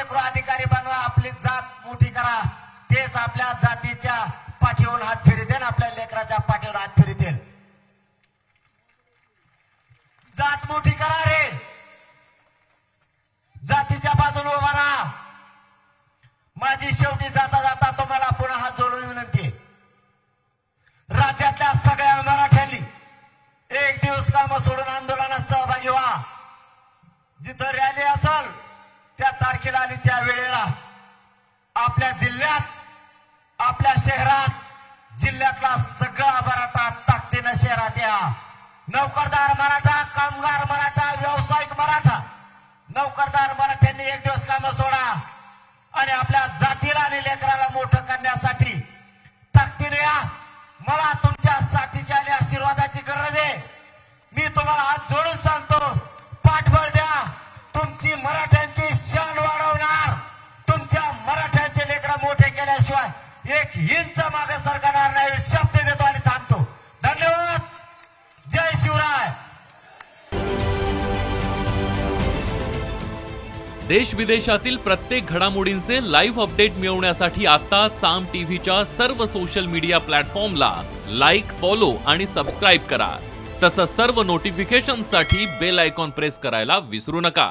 लेकरू अधिकारी बनवा, आपली जात मोठी करा, तेच आपल्या जातीच्या पाठीवर हात फिरतील, आपल्या लेकराच्या पाठीवर हात फिरतील. जात मोठी करा रे, जातीच्या बाजूने उभा राहा. माझी शेवटी जाता जाता तुम्हाला पुन्हा हात जोडून विनंती आहे, राज्यातल्या सगळ्या मराठ्यांनी एक दिवस काम सोडून आंदोलनात सहभागी व्हा. जिथं रॅली असेल त्या तारखेला आणि त्या वेळेला आपल्या जिल्ह्यात, आपल्या शहरात, जिल्ह्यातला सगळा मराठा ताकदीनं शहरात या. नोकरदार मराठा, कामगार मराठा, व्यावसायिक मराठा, नोकरदार मराठ्यांनी एक दिवस काम सोडा आणि आपल्या जातीला आणि लेकराला मोठं करण्यासाठी ताकदीने या. मला तुमच्या साथीच्या आणि आशीर्वादाची गरज आहे. मी तुम्हाला हात जोडून सांगतो, पाठबळ द्या. तुमची मराठ्यांची शान वाढवणार, तुमच्या मराठ्यांचे लेकरं मोठे केल्याशिवाय एक इंच मागे सरकणार नाही. शब्द देतो आणि थांबतो. धन्यवाद. जय शिवराय. देश विदेशातील प्रत्येक घडामोडींचे लाईव्ह अपडेट मिळवण्यासाठी आता साम टीव्हीच्या सर्व सोशल मीडिया प्लॅटफॉर्मला लाईक, फॉलो आणि सबस्क्राईब करा. तसंच सर्व नोटिफिकेशनसाठी बेल आयकॉन प्रेस करायला विसरू नका.